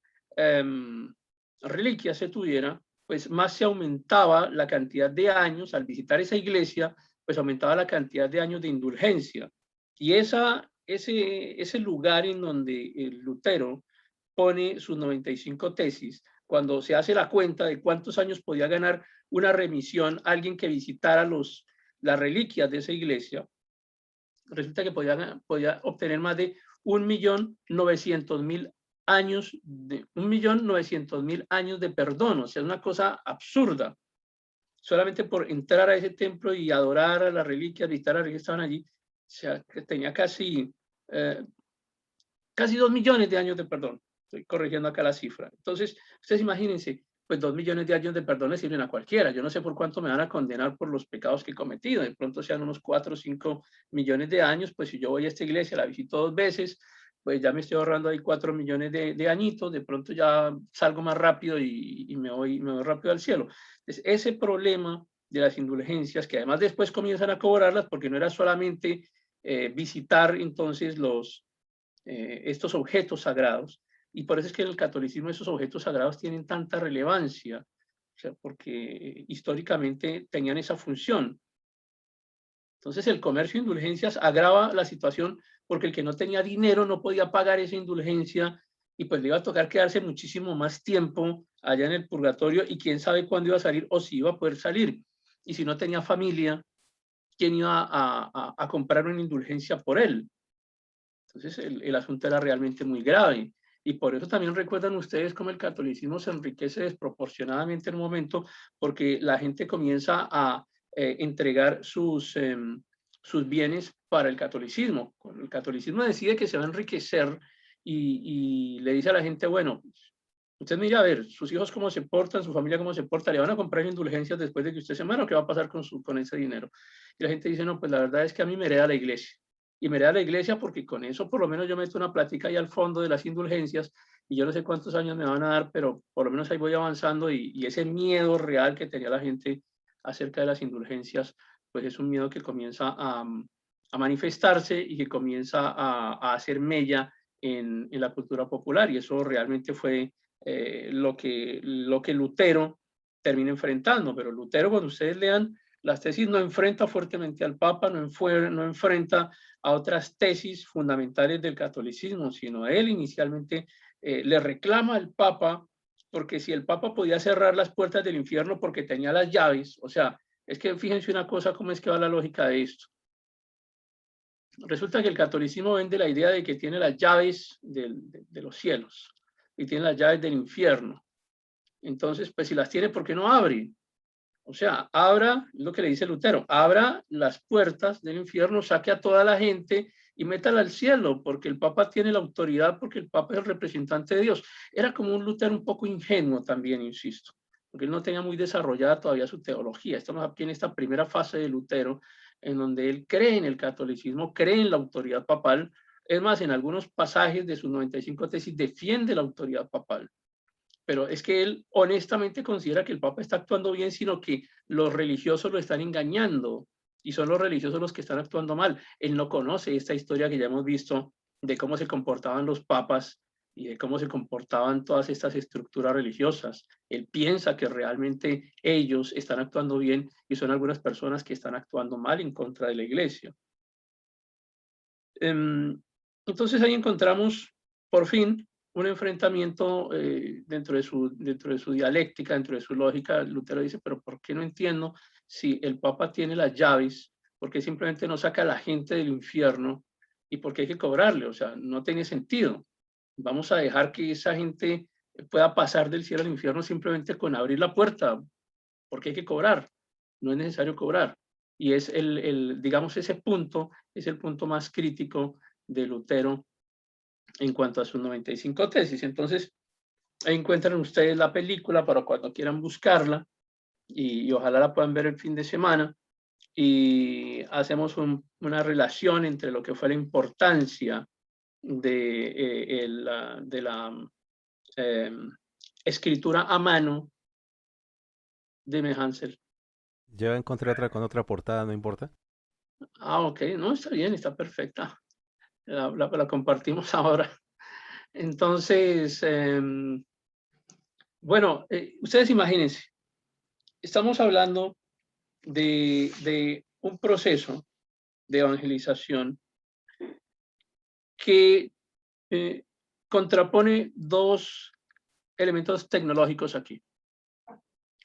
reliquias se tuviera, pues más se aumentaba la cantidad de años. Al visitar esa iglesia, pues aumentaba la cantidad de años de indulgencia. Y ese lugar en donde el Lutero pone sus 95 tesis, cuando se hace la cuenta de cuántos años podía ganar una remisión alguien que visitara las reliquias de esa iglesia, resulta que podía obtener más de 1.900.000 años, 1.900.000 años de perdón. O sea, es una cosa absurda. Solamente por entrar a ese templo y adorar a las reliquias, visitar a las reliquias que estaban allí, o sea, que tenía casi 2 millones de años de perdón. Estoy corrigiendo acá la cifra. Entonces, ustedes imagínense, pues 2 millones de años de perdón le sirven a cualquiera. Yo no sé por cuánto me van a condenar por los pecados que he cometido. De pronto sean unos 4 o 5 millones de años. Pues si yo voy a esta iglesia, la visito 2 veces, pues ya me estoy ahorrando ahí 4 millones de añitos, de pronto ya salgo más rápido y me voy rápido al cielo. Entonces, ese problema de las indulgencias, que además después comienzan a cobrarlas, porque no era solamente visitar entonces estos objetos sagrados, y por eso es que en el catolicismo esos objetos sagrados tienen tanta relevancia, o sea, porque históricamente tenían esa función. Entonces el comercio de indulgencias agrava la situación porque el que no tenía dinero no podía pagar esa indulgencia y pues le iba a tocar quedarse muchísimo más tiempo allá en el purgatorio y quién sabe cuándo iba a salir o si iba a poder salir. Y si no tenía familia, ¿quién iba a comprar una indulgencia por él? Entonces el asunto era realmente muy grave. Y por eso también recuerdan ustedes cómo el catolicismo se enriquece desproporcionadamente en un momento, porque la gente comienza a entregar sus bienes para el catolicismo. El catolicismo decide que se va a enriquecer y le dice a la gente, bueno, usted mira a ver, sus hijos cómo se portan, su familia cómo se porta, le van a comprar indulgencias después de que usted se muera, ¿qué va a pasar con ese dinero? Y la gente dice, no, pues la verdad es que a mí me hereda la iglesia. Y me hereda la iglesia porque con eso por lo menos yo meto una plática ahí al fondo de las indulgencias y yo no sé cuántos años me van a dar, pero por lo menos ahí voy avanzando y ese miedo real que tenía la gente acerca de las indulgencias, pues es un miedo que comienza a manifestarse y que comienza a hacer mella en la cultura popular y eso realmente fue lo que Lutero termina enfrentando, pero Lutero, cuando ustedes lean las tesis, no enfrenta fuertemente al Papa, no enfrenta a otras tesis fundamentales del catolicismo, sino él inicialmente le reclama al Papa, porque si el Papa podía cerrar las puertas del infierno porque tenía las llaves, o sea, es que fíjense una cosa, cómo es que va la lógica de esto. Resulta que el catolicismo vende la idea de que tiene las llaves de los cielos y tiene las llaves del infierno. Entonces, pues si las tiene, ¿por qué no abre? O sea, abra, es lo que le dice Lutero, abra las puertas del infierno, saque a toda la gente y métala al cielo, porque el Papa tiene la autoridad, porque el Papa es el representante de Dios. Era como un Lutero un poco ingenuo también, insisto, porque él no tenía muy desarrollada todavía su teología. Estamos aquí en esta primera fase de Lutero, en donde él cree en el catolicismo, cree en la autoridad papal. Es más, en algunos pasajes de sus 95 tesis defiende la autoridad papal. Pero es que él honestamente considera que el Papa está actuando bien, sino que los religiosos lo están engañando y son los religiosos los que están actuando mal. Él no conoce esta historia que ya hemos visto de cómo se comportaban los papas y de cómo se comportaban todas estas estructuras religiosas. Él piensa que realmente ellos están actuando bien y son algunas personas que están actuando mal en contra de la iglesia. Entonces ahí encontramos, por fin, un enfrentamiento dentro de su dialéctica, dentro de su lógica. Lutero dice, pero ¿por qué no entiendo si el Papa tiene las llaves? ¿Por qué simplemente no saca a la gente del infierno? ¿Y por qué hay que cobrarle? O sea, no tiene sentido. Vamos a dejar que esa gente pueda pasar del cielo al infierno simplemente con abrir la puerta. ¿Por qué hay que cobrar? No es necesario cobrar. Y es digamos, ese punto es el punto más crítico de Lutero en cuanto a sus 95 tesis. Entonces, ahí encuentran ustedes la película para cuando quieran buscarla y ojalá la puedan ver el fin de semana y hacemos una relación entre lo que fue la importancia de la escritura a mano de M. Hansel. Ya encontré otra con otra portada, ¿no importa? Ah, ok, no, está bien, está perfecta. La compartimos ahora. Entonces, bueno, ustedes imagínense, estamos hablando de un proceso de evangelización que contrapone dos elementos tecnológicos aquí.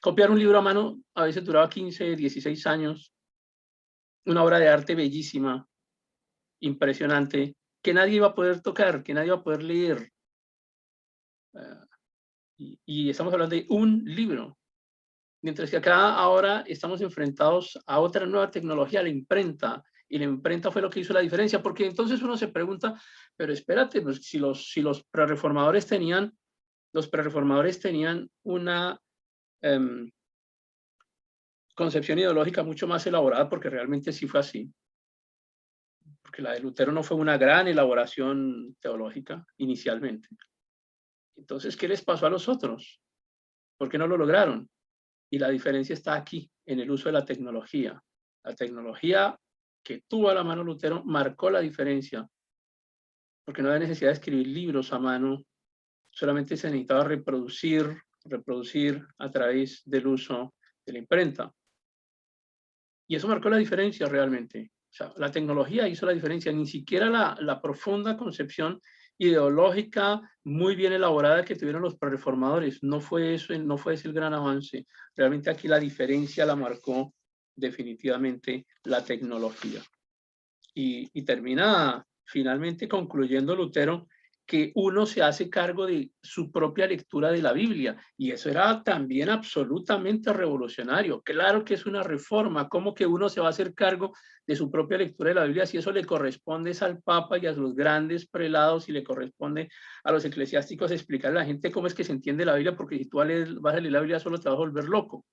Copiar un libro a mano a veces duraba 15, 16 años, una obra de arte bellísima, impresionante, que nadie iba a poder tocar, que nadie iba a poder leer. Y estamos hablando de un libro. Mientras que acá ahora estamos enfrentados a otra nueva tecnología, la imprenta, y la imprenta fue lo que hizo la diferencia, porque entonces uno se pregunta, pero espérate, pues si los prerreformadores tenían una concepción ideológica mucho más elaborada, porque realmente sí fue así. porque la de Lutero no fue una gran elaboración teológica inicialmente. Entonces, ¿qué les pasó a los otros? ¿Por qué no lo lograron? Y la diferencia está aquí, en el uso de la tecnología. La tecnología que tuvo a la mano Lutero marcó la diferencia, porque no había necesidad de escribir libros a mano, solamente se necesitaba reproducir a través del uso de la imprenta. Y eso marcó la diferencia realmente. O sea, la tecnología hizo la diferencia, ni siquiera la profunda concepción ideológica muy bien elaborada que tuvieron los prereformadores. No fue eso, no fue ese el gran avance. Realmente aquí la diferencia la marcó definitivamente la tecnología. Y termina finalmente concluyendo Lutero que uno se hace cargo de su propia lectura de la Biblia, y eso era también absolutamente revolucionario. Claro que es una reforma, ¿cómo que uno se va a hacer cargo de su propia lectura de la Biblia si eso le corresponde al Papa y a los grandes prelados y le corresponde a los eclesiásticos explicarle a la gente cómo es que se entiende la Biblia? Porque si tú vas a leer la Biblia solo te vas a volver loco,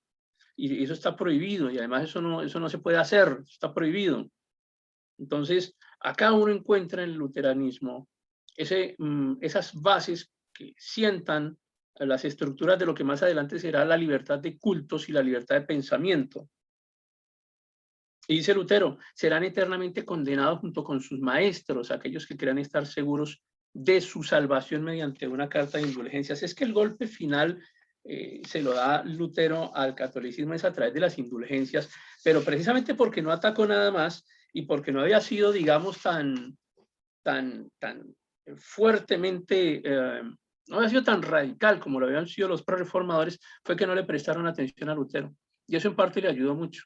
y eso está prohibido, y además eso no se puede hacer, está prohibido. Entonces, acá uno encuentra en el luteranismo esas bases que sientan las estructuras de lo que más adelante será la libertad de cultos y la libertad de pensamiento. Y dice Lutero, serán eternamente condenados junto con sus maestros, aquellos que crean estar seguros de su salvación mediante una carta de indulgencias. Es que el golpe final se lo da Lutero al catolicismo es a través de las indulgencias, pero precisamente porque no atacó nada más y porque no había sido, digamos, tan fuertemente, no había sido tan radical como lo habían sido los prereformadores, fue que no le prestaron atención a Lutero. Y eso en parte le ayudó mucho.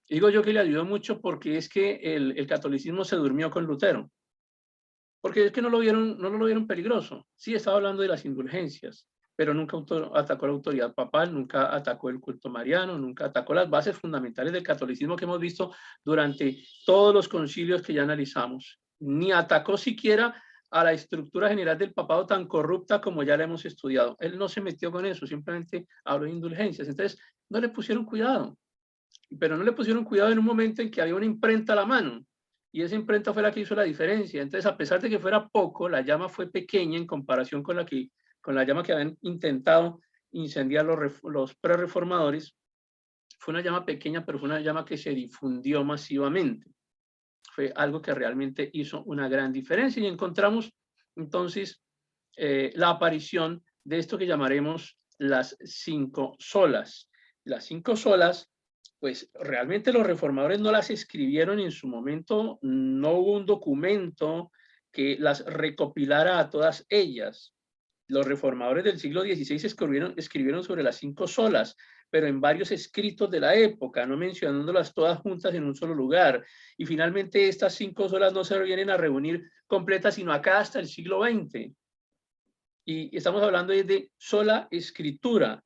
Y digo yo que le ayudó mucho porque es que el catolicismo se durmió con Lutero. Porque es que no lo vieron peligroso. Sí, estaba hablando de las indulgencias, pero nunca atacó la autoridad papal, nunca atacó el culto mariano, nunca atacó las bases fundamentales del catolicismo que hemos visto durante todos los concilios que ya analizamos. Ni atacó siquiera a la estructura general del papado tan corrupta como ya la hemos estudiado. Él no se metió con eso, simplemente habló de indulgencias. Entonces, no le pusieron cuidado. Pero no le pusieron cuidado en un momento en que había una imprenta a la mano. Y esa imprenta fue la que hizo la diferencia. Entonces, a pesar de que fuera poco, la llama fue pequeña en comparación con la llama que habían intentado incendiar los prereformadores. Fue una llama pequeña, pero fue una llama que se difundió masivamente. Fue algo que realmente hizo una gran diferencia. Y encontramos entonces la aparición de esto que llamaremos las 5 solas. Las 5 solas, pues realmente los reformadores no las escribieron en su momento, no hubo un documento que las recopilara a todas ellas. Los reformadores del siglo XVI escribieron sobre las 5 solas, pero en varios escritos de la época, no mencionándolas todas juntas en un solo lugar. Y finalmente estas 5 solas no se vienen a reunir completas, sino acá hasta el siglo XX. Y estamos hablando de sola escritura.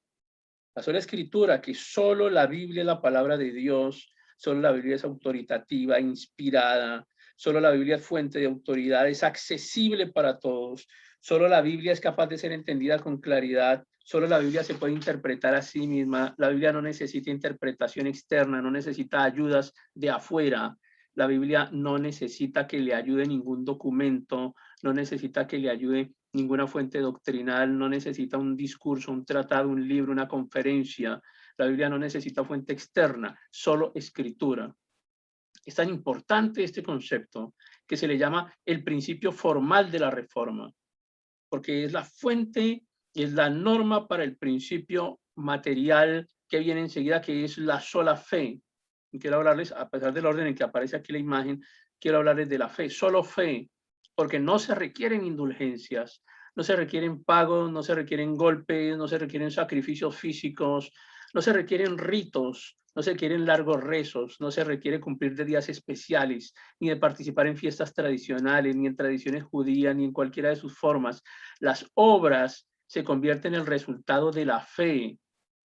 La sola escritura, que solo la Biblia es la palabra de Dios, solo la Biblia es autoritativa, inspirada, solo la Biblia es fuente de autoridad, es accesible para todos, solo la Biblia es capaz de ser entendida con claridad, solo la Biblia se puede interpretar a sí misma, la Biblia no necesita interpretación externa, no necesita ayudas de afuera, la Biblia no necesita que le ayude ningún documento, no necesita que le ayude ninguna fuente doctrinal, no necesita un discurso, un tratado, un libro, una conferencia. La Biblia no necesita fuente externa, solo escritura. Es tan importante este concepto que se le llama el principio formal de la reforma, porque es la fuente y es la norma para el principio material que viene enseguida, que es la sola fe. Y quiero hablarles, a pesar del orden en que aparece aquí la imagen, quiero hablarles de la fe, solo fe, porque no se requieren indulgencias, no se requieren pagos, no se requieren golpes, no se requieren sacrificios físicos, no se requieren ritos, no se requieren largos rezos, no se requiere cumplir de días especiales, ni de participar en fiestas tradicionales, ni en tradiciones judías, ni en cualquiera de sus formas. Las obras se convierten en el resultado de la fe,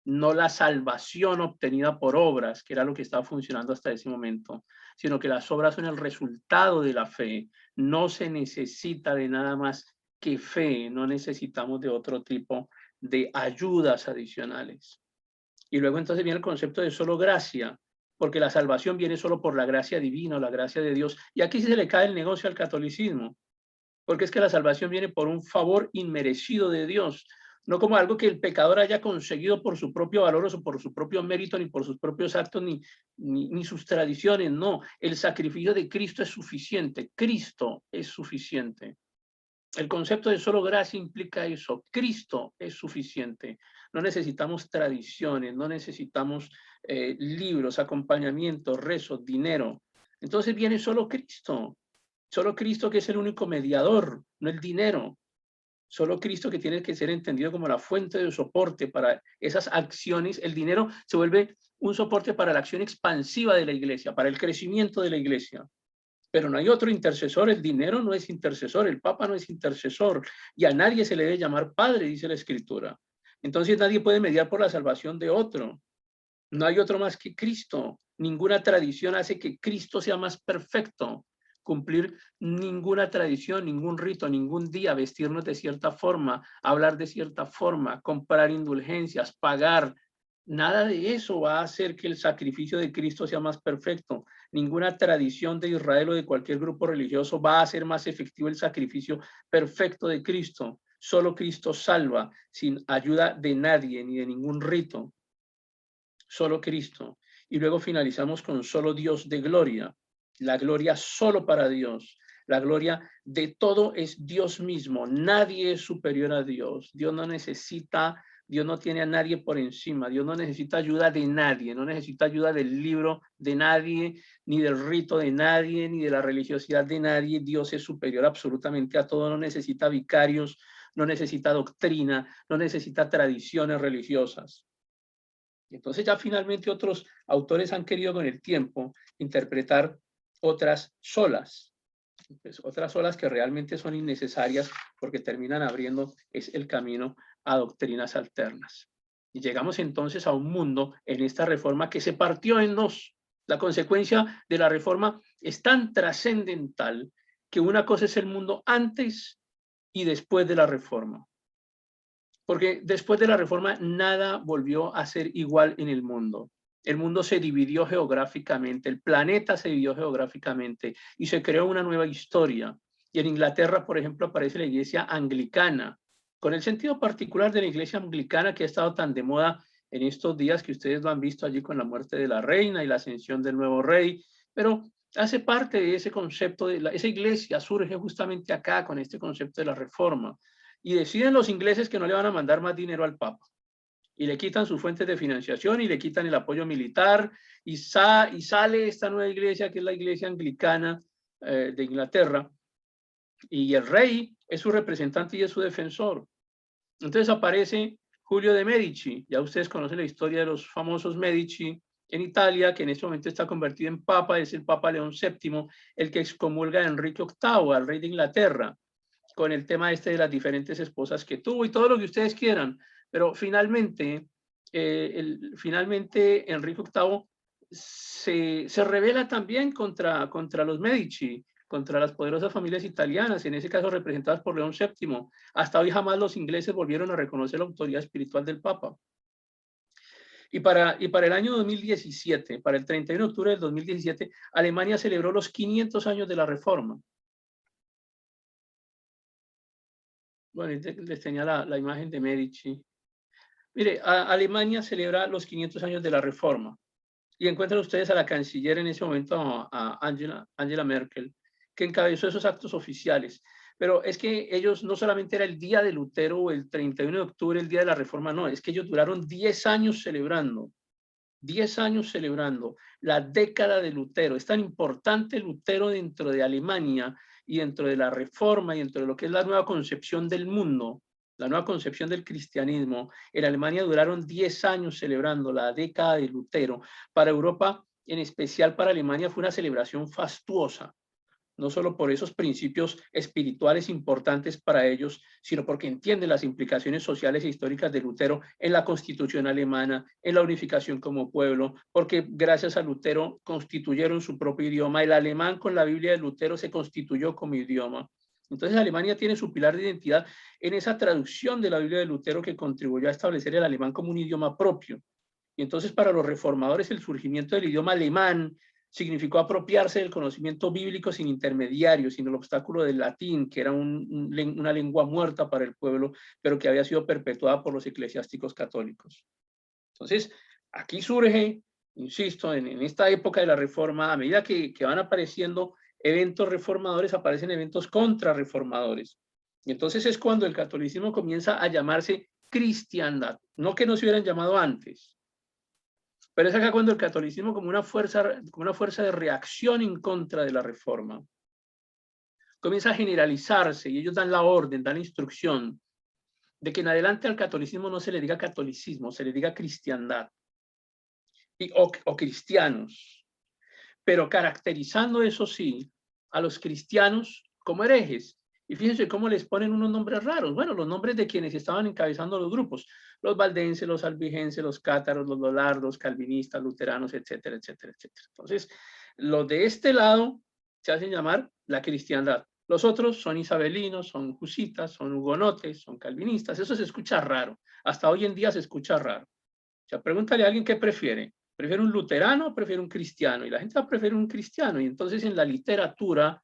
no la salvación obtenida por obras, que era lo que estaba funcionando hasta ese momento, sino que las obras son el resultado de la fe. No se necesita de nada más que fe, no necesitamos de otro tipo de ayudas adicionales. Y luego entonces viene el concepto de solo gracia. porque la salvación viene solo por la gracia divina o la gracia de Dios. Y aquí se le cae el negocio al catolicismo, porque es que la salvación viene por un favor inmerecido de Dios, no como algo que el pecador haya conseguido por su propio valor o por su propio mérito, ni por sus propios actos, ni sus tradiciones. No, el sacrificio de Cristo es suficiente. Cristo es suficiente. El concepto de solo gracia implica eso. Cristo es suficiente. No necesitamos tradiciones, no necesitamos libros, acompañamientos, rezos, dinero. Entonces viene solo Cristo. Solo Cristo, que es el único mediador, no el dinero. Solo Cristo, que tiene que ser entendido como la fuente de soporte para esas acciones. El dinero se vuelve un soporte para la acción expansiva de la iglesia, para el crecimiento de la iglesia. Pero no hay otro intercesor. El dinero no es intercesor, el Papa no es intercesor, y a nadie se le debe llamar padre, dice la Escritura. Entonces nadie puede mediar por la salvación de otro. No hay otro más que Cristo. Ninguna tradición hace que Cristo sea más perfecto. Cumplir ninguna tradición, ningún rito, ningún día, vestirnos de cierta forma, hablar de cierta forma, comprar indulgencias, pagar. Nada de eso va a hacer que el sacrificio de Cristo sea más perfecto. Ninguna tradición de Israel o de cualquier grupo religioso va a hacer más efectivo el sacrificio perfecto de Cristo. Solo Cristo salva, sin ayuda de nadie ni de ningún rito. Solo Cristo. Y luego finalizamos con solo Dios de gloria. La gloria solo para Dios. La gloria de todo es Dios mismo. Nadie es superior a Dios. Dios no necesita, Dios no tiene a nadie por encima. Dios no necesita ayuda de nadie. No necesita ayuda del libro de nadie, ni del rito de nadie, ni de la religiosidad de nadie. Dios es superior absolutamente a todo. No necesita vicarios, no necesita doctrina, no necesita tradiciones religiosas. Entonces ya finalmente otros autores han querido con el tiempo interpretar otras solas, pues, otras solas que realmente son innecesarias porque terminan abriendo el camino a doctrinas alternas. Y llegamos entonces a un mundo en esta reforma que se partió en dos. La consecuencia de la reforma es tan trascendental que una cosa es el mundo antes y después de la reforma. Porque después de la reforma nada volvió a ser igual en el mundo. El mundo se dividió geográficamente, el planeta se dividió geográficamente y se creó una nueva historia. Y en Inglaterra, por ejemplo, aparece la iglesia anglicana, con el sentido particular de la iglesia anglicana que ha estado tan de moda en estos días, que ustedes lo han visto allí con la muerte de la reina y la ascensión del nuevo rey, pero hace parte de ese concepto, esa iglesia surge justamente acá con este concepto de la reforma. Y deciden los ingleses que no le van a mandar más dinero al Papa. Y le quitan sus fuentes de financiación y le quitan el apoyo militar. Y sale esta nueva iglesia, que es la iglesia anglicana de Inglaterra. Y el rey es su representante y es su defensor. Entonces aparece Julio de Medici. Ya ustedes conocen la historia de los famosos Medici en Italia, que en este momento está convertido en papa. Es el Papa León VII, el que excomulga a Enrique VIII, al rey de Inglaterra, con el tema de las diferentes esposas que tuvo y todo lo que ustedes quieran. Pero finalmente, finalmente Enrique VIII se rebela también contra los Medici, contra las poderosas familias italianas, en ese caso representadas por León VII. Hasta hoy jamás los ingleses volvieron a reconocer la autoridad espiritual del Papa. Y para el año 2017, para el 31 de octubre del 2017, Alemania celebró los 500 años de la Reforma. Bueno, les tenía la imagen de Medici. Mire, Alemania celebra los 500 años de la Reforma y encuentran ustedes a la canciller en ese momento, a Angela Merkel, que encabezó esos actos oficiales. Pero es que ellos no solamente era el día de Lutero o el 31 de octubre, el día de la Reforma, no, es que ellos duraron 10 años celebrando. 10 años celebrando la década de Lutero. Es tan importante Lutero dentro de Alemania y dentro de la Reforma y dentro de lo que es la nueva concepción del mundo, la nueva concepción del cristianismo. En Alemania duraron 10 años celebrando la década de Lutero. Para Europa, en especial para Alemania, fue una celebración fastuosa. No solo por esos principios espirituales importantes para ellos, sino porque entienden las implicaciones sociales e históricas de Lutero en la Constitución alemana, en la unificación como pueblo, porque gracias a Lutero constituyeron su propio idioma. El alemán con la Biblia de Lutero se constituyó como idioma. Entonces Alemania tiene su pilar de identidad en esa traducción de la Biblia de Lutero que contribuyó a establecer el alemán como un idioma propio. Y entonces para los reformadores el surgimiento del idioma alemán significó apropiarse del conocimiento bíblico sin intermediarios, sin el obstáculo del latín, que era una lengua muerta para el pueblo, pero que había sido perpetuada por los eclesiásticos católicos. Entonces, aquí surge, insisto, en esta época de la Reforma, a medida que van apareciendo eventos reformadores, aparecen eventos contrarreformadores. Y entonces es cuando el catolicismo comienza a llamarse cristiandad, no que no se hubieran llamado antes. Pero es acá cuando el catolicismo, como una fuerza de reacción en contra de la Reforma, comienza a generalizarse, y ellos dan la orden, dan la instrucción de que en adelante al catolicismo no se le diga catolicismo, se le diga cristiandad o cristianos, pero caracterizando, eso sí, a los cristianos como herejes. Y fíjense cómo les ponen unos nombres raros. Bueno, los nombres de quienes estaban encabezando los grupos: los valdenses, los albigenses, los cátaros, los lolardos, calvinistas, luteranos, etcétera, etcétera, etcétera. Entonces, los de este lado se hacen llamar la cristiandad. Los otros son isabelinos, son jusitas, son hugonotes, son calvinistas. Eso se escucha raro. Hasta hoy en día se escucha raro. O sea, pregúntale a alguien qué prefiere. ¿Prefiere un luterano o prefiere un cristiano? Y la gente va a preferir un cristiano. Y entonces en la literatura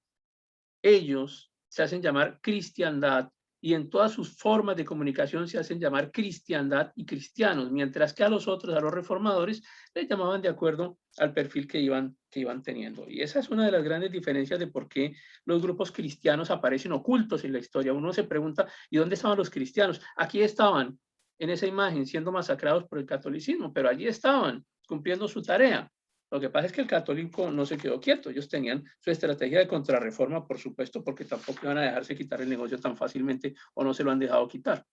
ellos se hacen llamar cristiandad, y en todas sus formas de comunicación se hacen llamar cristiandad y cristianos, mientras que a los otros, a los reformadores, les llamaban de acuerdo al perfil que iban teniendo. Y esa es una de las grandes diferencias de por qué los grupos cristianos aparecen ocultos en la historia. Uno se pregunta, ¿y dónde estaban los cristianos? Aquí estaban, en esa imagen, siendo masacrados por el catolicismo, pero allí estaban, cumpliendo su tarea. Lo que pasa es que el católico no se quedó quieto. Ellos tenían su estrategia de contrarreforma, por supuesto, porque tampoco iban a dejarse quitar el negocio tan fácilmente, o no se lo han dejado quitar.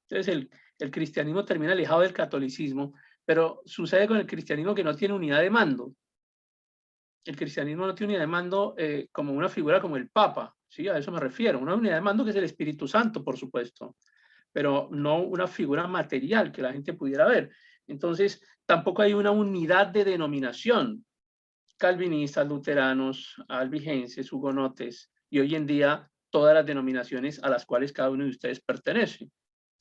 Entonces el cristianismo termina alejado del catolicismo, pero sucede con el cristianismo que no tiene unidad de mando. El cristianismo no tiene unidad de mando como una figura como el Papa, ¿sí? A eso me refiero. Una unidad de mando que es el Espíritu Santo, por supuesto, pero no una figura material que la gente pudiera ver. Entonces, tampoco hay una unidad de denominación. Calvinistas, luteranos, albigenses, hugonotes, y hoy en día todas las denominaciones a las cuales cada uno de ustedes pertenece,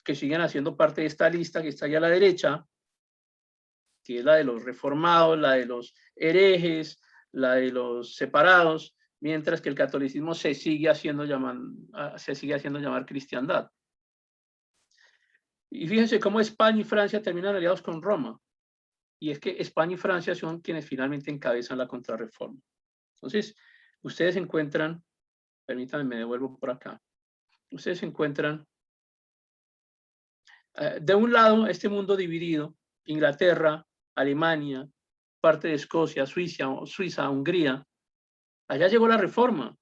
que siguen haciendo parte de esta lista que está ahí a la derecha, que es la de los reformados, la de los herejes, la de los separados, mientras que el catolicismo se sigue haciendo llamar cristiandad. Y fíjense cómo España y Francia terminan aliados con Roma. Y es que España y Francia son quienes finalmente encabezan la contrarreforma. Entonces, ustedes encuentran, permítanme, me devuelvo por acá, ustedes encuentran de un lado este mundo dividido: Inglaterra, Alemania, parte de Escocia, Suiza, Hungría. Allá llegó la reforma.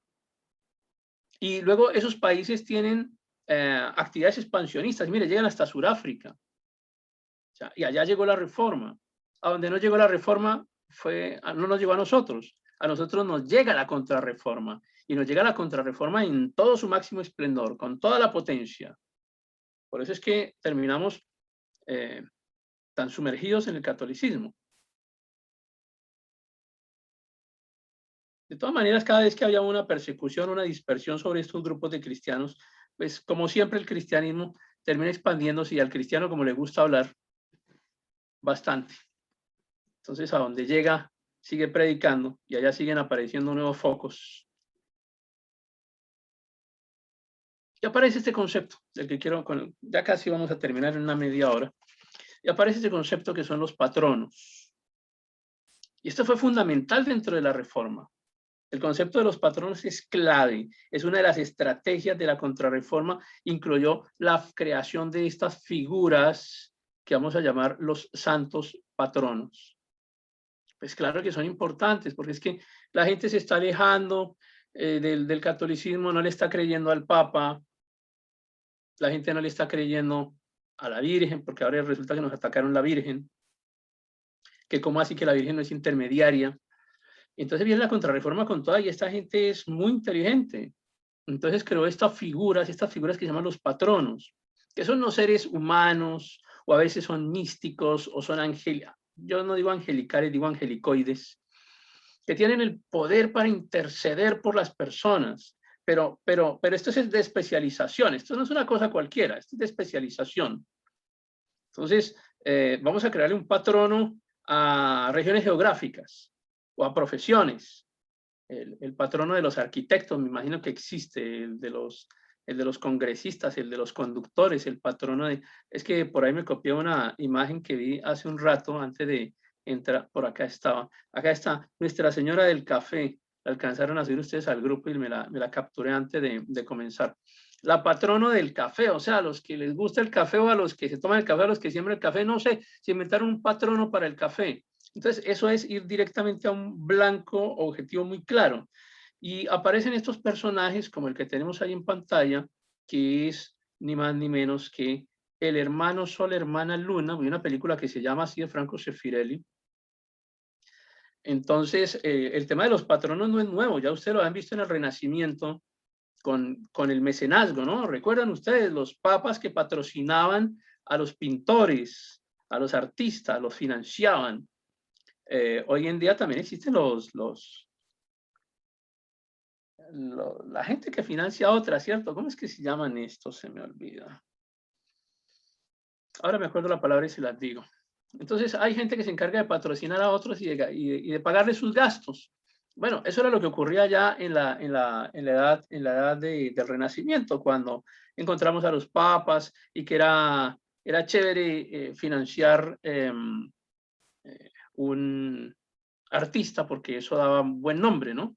Y luego esos países tienen actividades expansionistas. Mire, llegan hasta Sudáfrica. O sea, y allá llegó la reforma. A donde no llegó la reforma no nos llegó a nosotros. A nosotros nos llega la contrarreforma. Y nos llega la contrarreforma en todo su máximo esplendor, con toda la potencia. Por eso es que terminamos tan sumergidos en el catolicismo. De todas maneras, cada vez que había una persecución, una dispersión sobre estos grupos de cristianos, pues como siempre el cristianismo termina expandiéndose, y al cristiano, como le gusta hablar, bastante. Entonces, a donde llega, sigue predicando, y allá siguen apareciendo nuevos focos. Y aparece este concepto del que quiero, ya casi vamos a terminar en una media hora, y aparece este concepto que son los patronos. Y esto fue fundamental dentro de la Reforma. El concepto de los patronos es clave, es una de las estrategias de la contrarreforma. Incluyó la creación de estas figuras que vamos a llamar los santos patronos. Pues claro que son importantes, porque es que la gente se está alejando del catolicismo, no le está creyendo al Papa, la gente no le está creyendo a la Virgen, porque ahora resulta que nos atacaron la Virgen, que cómo así que la Virgen no es intermediaria. Entonces viene la contrarreforma con toda, y esta gente es muy inteligente. Entonces creó estas figuras que se llaman los patronos, que son los seres humanos, o a veces son místicos, o son yo no digo angelicales, digo angelicoides, que tienen el poder para interceder por las personas. Pero esto es de especialización, esto no es una cosa cualquiera, esto es de especialización. Entonces, vamos a crearle un patrono a regiones geográficas o a profesiones. El patrono de los arquitectos, me imagino que existe, el de los congresistas, el de los conductores, el patrono de... Es que por ahí me copié una imagen que vi hace un rato antes de entrar, por acá estaba. Acá está Nuestra Señora del Café. Alcanzaron a subir ustedes al grupo y me la capturé antes de comenzar. La patrono del café, o sea, a los que les gusta el café o a los que se toman el café, a los que siembran el café, no sé, se inventaron un patrono para el café. Entonces, eso es ir directamente a un blanco objetivo muy claro. Y aparecen estos personajes como el que tenemos ahí en pantalla, que es ni más ni menos que el hermano Sol, hermana Luna, una película que se llama así de Franco Sefirelli. Entonces, el tema de los patronos no es nuevo, ya ustedes lo han visto en el Renacimiento con el mecenazgo, ¿no? ¿Recuerdan ustedes los papas que patrocinaban a los pintores, a los artistas, los financiaban? Hoy en día también existen la gente que financia a otra, ¿cierto? ¿Cómo es que se llaman estos? Se me olvida. Ahora me acuerdo la palabra y se las digo. Entonces hay gente que se encarga de patrocinar a otros y de pagarle sus gastos. Bueno, eso era lo que ocurría ya en la edad del Renacimiento, cuando encontramos a los papas y que era chévere financiar un artista porque eso daba un buen nombre, ¿no?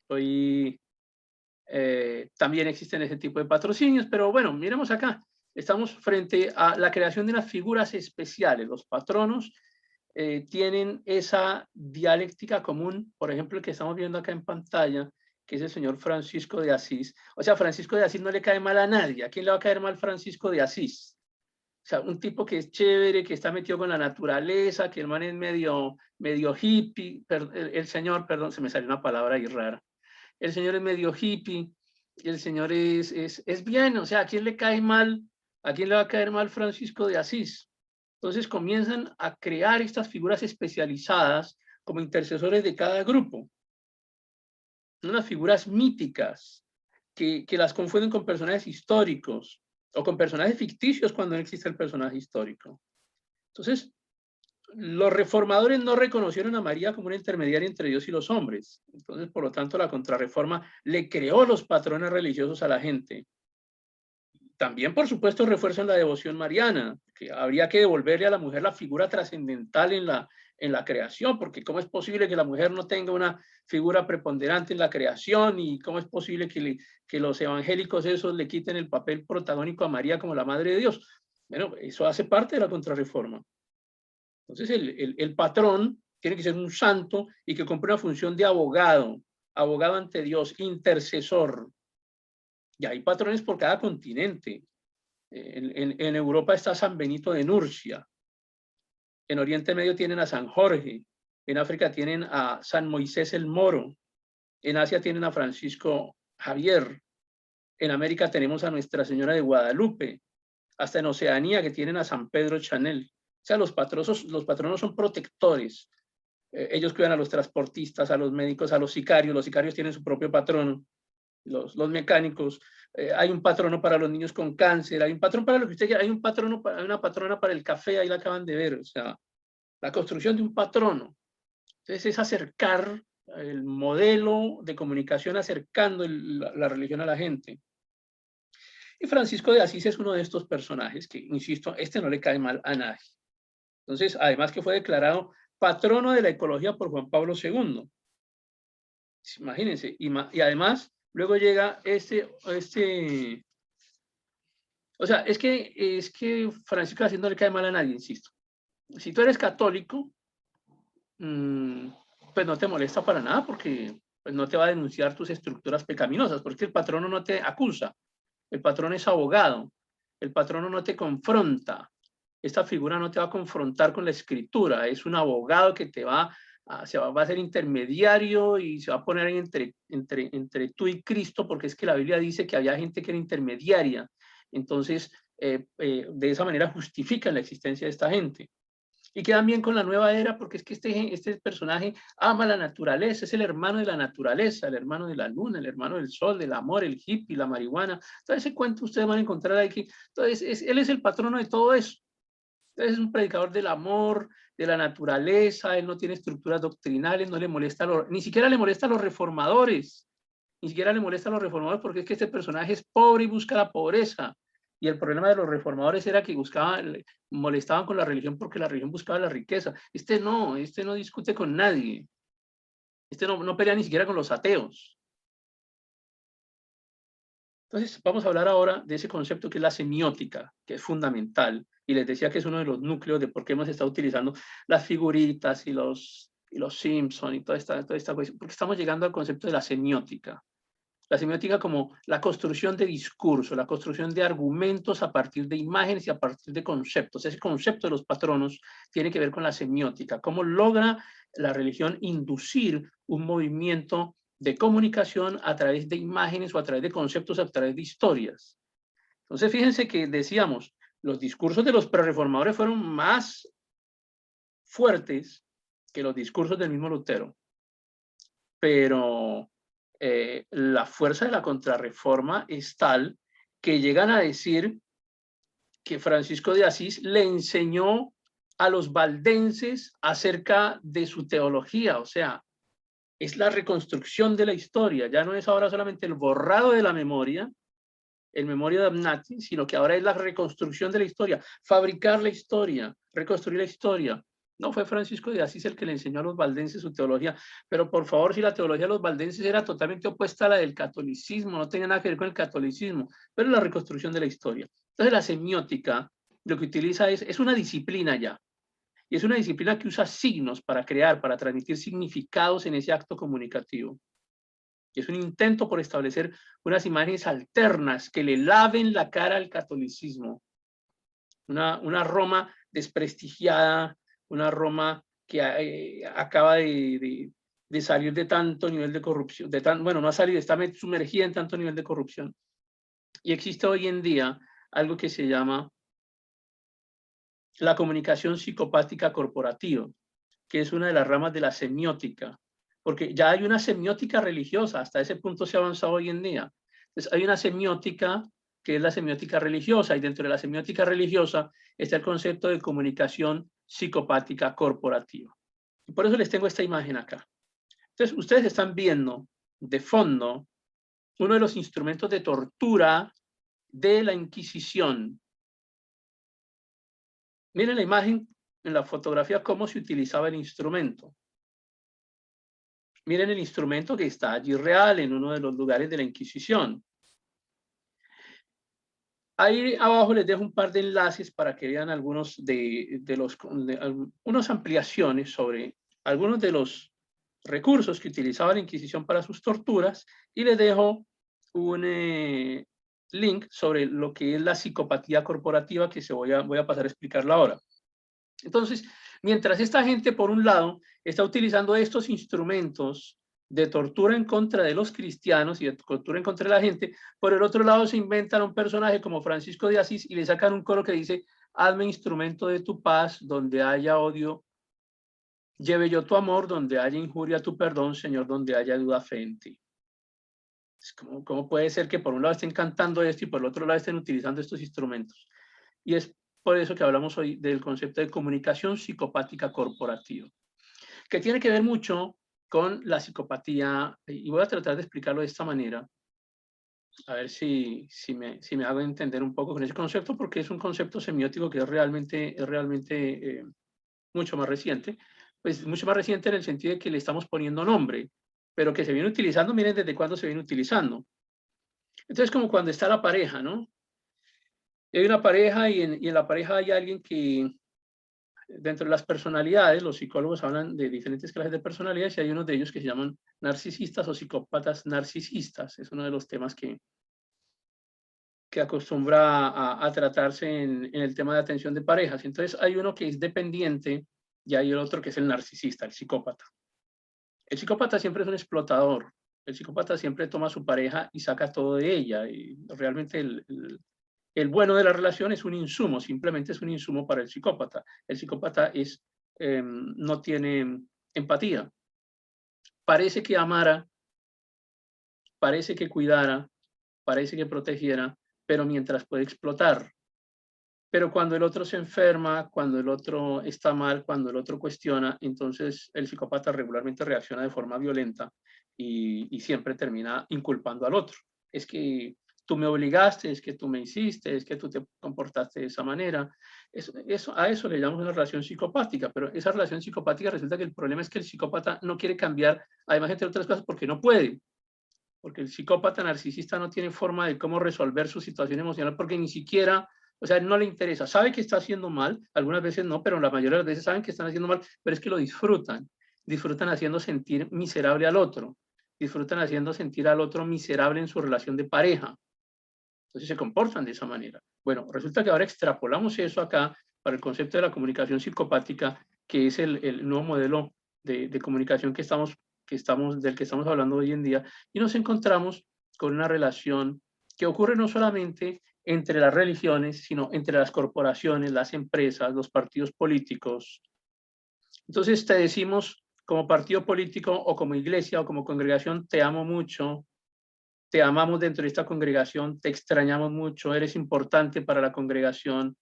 Hoy también existen ese tipo de patrocinios, pero bueno, miremos acá. Estamos frente a la creación de unas figuras especiales. Los patronos tienen esa dialéctica común, por ejemplo, el que estamos viendo acá en pantalla, que es el señor Francisco de Asís. O sea, Francisco de Asís no le cae mal a nadie. ¿A quién le va a caer mal Francisco de Asís? O sea, un tipo que es chévere, que está metido con la naturaleza, que el man es medio hippie. El señor, perdón, se me salió una palabra ahí rara. El señor es medio hippie, y el señor es bien, o sea, ¿a quién le cae mal? ¿A quién le va a caer mal Francisco de Asís? Entonces comienzan a crear estas figuras especializadas como intercesores de cada grupo. Unas figuras míticas que las confunden con personajes históricos o con personajes ficticios cuando no existe el personaje histórico. Entonces, los reformadores no reconocieron a María como una intermediaria entre Dios y los hombres. Entonces, por lo tanto, la Contrarreforma le creó los patrones religiosos a la gente. También, por supuesto, refuerzan la devoción mariana, que habría que devolverle a la mujer la figura trascendental en la creación, porque ¿cómo es posible que la mujer no tenga una figura preponderante en la creación? ¿Y cómo es posible que los evangélicos esos le quiten el papel protagónico a María como la Madre de Dios? Bueno, eso hace parte de la Contrarreforma. Entonces, el patrón tiene que ser un santo y que cumple una función de abogado ante Dios, intercesor. Y hay patrones por cada continente. En Europa está San Benito de Nurcia. En Oriente Medio tienen a San Jorge. En África tienen a San Moisés el Moro. En Asia tienen a Francisco Javier. En América tenemos a Nuestra Señora de Guadalupe. Hasta en Oceanía que tienen a San Pedro Chanel. O sea, los patronos son protectores. Ellos cuidan a los transportistas, a los médicos, a los sicarios. Los sicarios tienen su propio patrono. Los mecánicos. Hay un patrono para los niños con cáncer. Hay un patrón para lo que usted quiera. Hay una patrona para el café. Ahí la acaban de ver. O sea, la construcción de un patrono. Entonces es acercar el modelo de comunicación, acercando la religión a la gente. Y Francisco de Asís es uno de estos personajes que, insisto, no le cae mal a nadie. Entonces, además que fue declarado patrono de la ecología por Juan Pablo II. Imagínense. Y además, luego llega o sea, es que Francisco de Asís no le cae mal a nadie, insisto. Si tú eres católico, pues no te molesta para nada porque pues, no te va a denunciar tus estructuras pecaminosas, porque el patrono no te acusa. El patrón es abogado. El patrono no te confronta. Esta figura no te va a confrontar con la escritura. Es un abogado que te va a ser intermediario y se va a poner entre tú y Cristo, porque es que la Biblia dice que había gente que era intermediaria. Entonces, de esa manera justifican la existencia de esta gente. Y quedan bien con la nueva era porque es que este personaje ama la naturaleza, es el hermano de la naturaleza, el hermano de la luna, el hermano del sol, del amor, el hippie, la marihuana. Todo ese cuento ustedes van a encontrar aquí. Entonces, él es el patrono de todo eso. Entonces es un predicador del amor, de la naturaleza, él no tiene estructuras doctrinales, no le molesta, ni siquiera le molesta a los reformadores, ni siquiera le molesta a los reformadores porque es que este personaje es pobre y busca la pobreza. Y el problema de los reformadores era que molestaban con la religión porque la religión buscaba la riqueza. Este no discute con nadie. Este no pelea ni siquiera con los ateos. Entonces, vamos a hablar ahora de ese concepto que es la semiótica, que es fundamental. Y les decía que es uno de los núcleos de por qué hemos estado utilizando las figuritas y los Simpson y toda esta cuestión, porque estamos llegando al concepto de la semiótica. La semiótica como la construcción de discurso, la construcción de argumentos a partir de imágenes y a partir de conceptos. Ese concepto de los patronos tiene que ver con la semiótica. Cómo logra la religión inducir un movimiento de comunicación a través de imágenes o a través de conceptos, a través de historias. Entonces, fíjense que decíamos, los discursos de los prerreformadores fueron más fuertes que los discursos del mismo Lutero. Pero la fuerza de la contrarreforma es tal que llegan a decir que Francisco de Asís le enseñó a los valdenses acerca de su teología, o sea, es la reconstrucción de la historia, ya no es ahora solamente el borrado de la memoria, el memoria de Abnati, sino que ahora es la reconstrucción de la historia, fabricar la historia, reconstruir la historia. No fue Francisco de Asís el que le enseñó a los valdenses su teología, pero por favor, si la teología de los valdenses era totalmente opuesta a la del catolicismo, no tenía nada que ver con el catolicismo, pero la reconstrucción de la historia. Entonces la semiótica lo que utiliza es una disciplina ya, y es una disciplina que usa signos para crear, para transmitir significados en ese acto comunicativo. Y es un intento por establecer unas imágenes alternas que le laven la cara al catolicismo. Una Roma desprestigiada, una Roma que acaba de salir de tanto nivel de corrupción, bueno, no ha salido, está sumergida en tanto nivel de corrupción. Y existe hoy en día algo que se llama la comunicación psicopática corporativa, que es una de las ramas de la semiótica, porque ya hay una semiótica religiosa, hasta ese punto se ha avanzado hoy en día. Entonces hay una semiótica que es la semiótica religiosa, y dentro de la semiótica religiosa está el concepto de comunicación psicopática corporativa. Y por eso les tengo esta imagen acá. Entonces ustedes están viendo de fondo uno de los instrumentos de tortura de la Inquisición. Miren la imagen en la fotografía, cómo se utilizaba el instrumento. Miren el instrumento que está allí real en uno de los lugares de la Inquisición. Ahí abajo les dejo un par de enlaces para que vean algunas ampliaciones sobre algunos de los recursos que utilizaba la Inquisición para sus torturas, y les dejo un link sobre lo que es la psicopatía corporativa, que voy a pasar a explicarla ahora. Entonces, mientras esta gente, por un lado, está utilizando estos instrumentos de tortura en contra de los cristianos y de tortura en contra de la gente, por el otro lado se inventan un personaje como Francisco de Asís y le sacan un coro que dice: hazme instrumento de tu paz, donde haya odio, lleve yo tu amor, donde haya injuria tu perdón, Señor, donde haya duda fe en ti. ¿Cómo puede ser que por un lado estén cantando esto y por el otro lado estén utilizando estos instrumentos? Y es por eso que hablamos hoy del concepto de comunicación psicopática corporativa, que tiene que ver mucho con la psicopatía, y voy a tratar de explicarlo de esta manera, a ver si me hago entender un poco con ese concepto, porque es un concepto semiótico que es realmente mucho más reciente, pues mucho más reciente en el sentido de que le estamos poniendo nombre, pero que se viene utilizando, miren desde cuándo se viene utilizando. Entonces, como cuando está la pareja, ¿no? Hay una pareja y en la pareja hay alguien que, dentro de las personalidades, los psicólogos hablan de diferentes clases de personalidades y hay unos de ellos que se llaman narcisistas o psicópatas narcisistas. Es uno de los temas que acostumbra a tratarse en el tema de atención de parejas. Entonces hay uno que es dependiente y hay el otro que es el narcisista, el psicópata. El psicópata siempre es un explotador. El psicópata siempre toma a su pareja y saca todo de ella. Y realmente el bueno de la relación es un insumo, simplemente es un insumo para el psicópata. El psicópata no tiene empatía. Parece que amara, parece que cuidara, parece que protegiera, pero mientras puede explotar. Pero cuando el otro se enferma, cuando el otro está mal, cuando el otro cuestiona, entonces el psicópata regularmente reacciona de forma violenta y siempre termina inculpando al otro. Es que tú me obligaste, es que tú me hiciste, es que tú te comportaste de esa manera. A eso le llamamos una relación psicopática, pero esa relación psicopática resulta que el problema es que el psicópata no quiere cambiar, además entre otras cosas, porque no puede. Porque el psicópata narcisista no tiene forma de cómo resolver su situación emocional, porque ni siquiera, o sea, no le interesa. Sabe que está haciendo mal, algunas veces no, pero la mayoría de las veces saben que están haciendo mal, pero es que lo disfrutan. Disfrutan haciendo sentir miserable al otro. Disfrutan haciendo sentir al otro miserable en su relación de pareja. Entonces se comportan de esa manera. Bueno, resulta que ahora extrapolamos eso acá para el concepto de la comunicación psicopática, que es el nuevo modelo de comunicación del que estamos hablando hoy en día, y nos encontramos con una relación que ocurre no solamente entre las religiones, sino entre las corporaciones, las empresas, los partidos políticos. Entonces te decimos como partido político o como iglesia o como congregación, te amo mucho, te amamos dentro de esta congregación, te extrañamos mucho, eres importante para la congregación,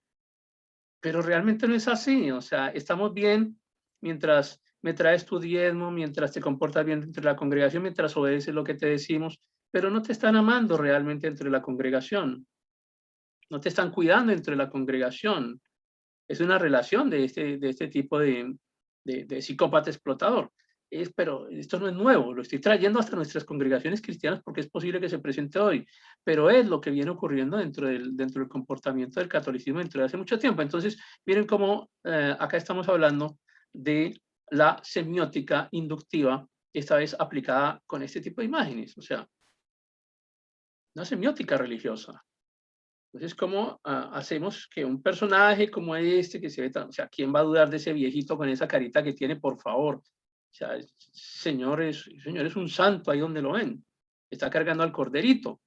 pero realmente no es así. O sea, estamos bien mientras me traes tu diezmo, mientras te comportas bien dentro de la congregación, mientras obedeces lo que te decimos, pero no te están amando realmente dentro de la congregación, no te están cuidando dentro de la congregación. Es una relación de este tipo de psicópata explotador. Pero esto no es nuevo, lo estoy trayendo hasta nuestras congregaciones cristianas porque es posible que se presente hoy, pero es lo que viene ocurriendo dentro del comportamiento del catolicismo dentro de hace mucho tiempo. Entonces, miren cómo acá estamos hablando de la semiótica inductiva, esta vez aplicada con este tipo de imágenes, o sea, una semiótica religiosa. Entonces, ¿cómo hacemos que un personaje como este, que se ve tan, o sea, ¿quién va a dudar de ese viejito con esa carita que tiene, por favor? O sea, el señor es un santo ahí donde lo ven. Está cargando al corderito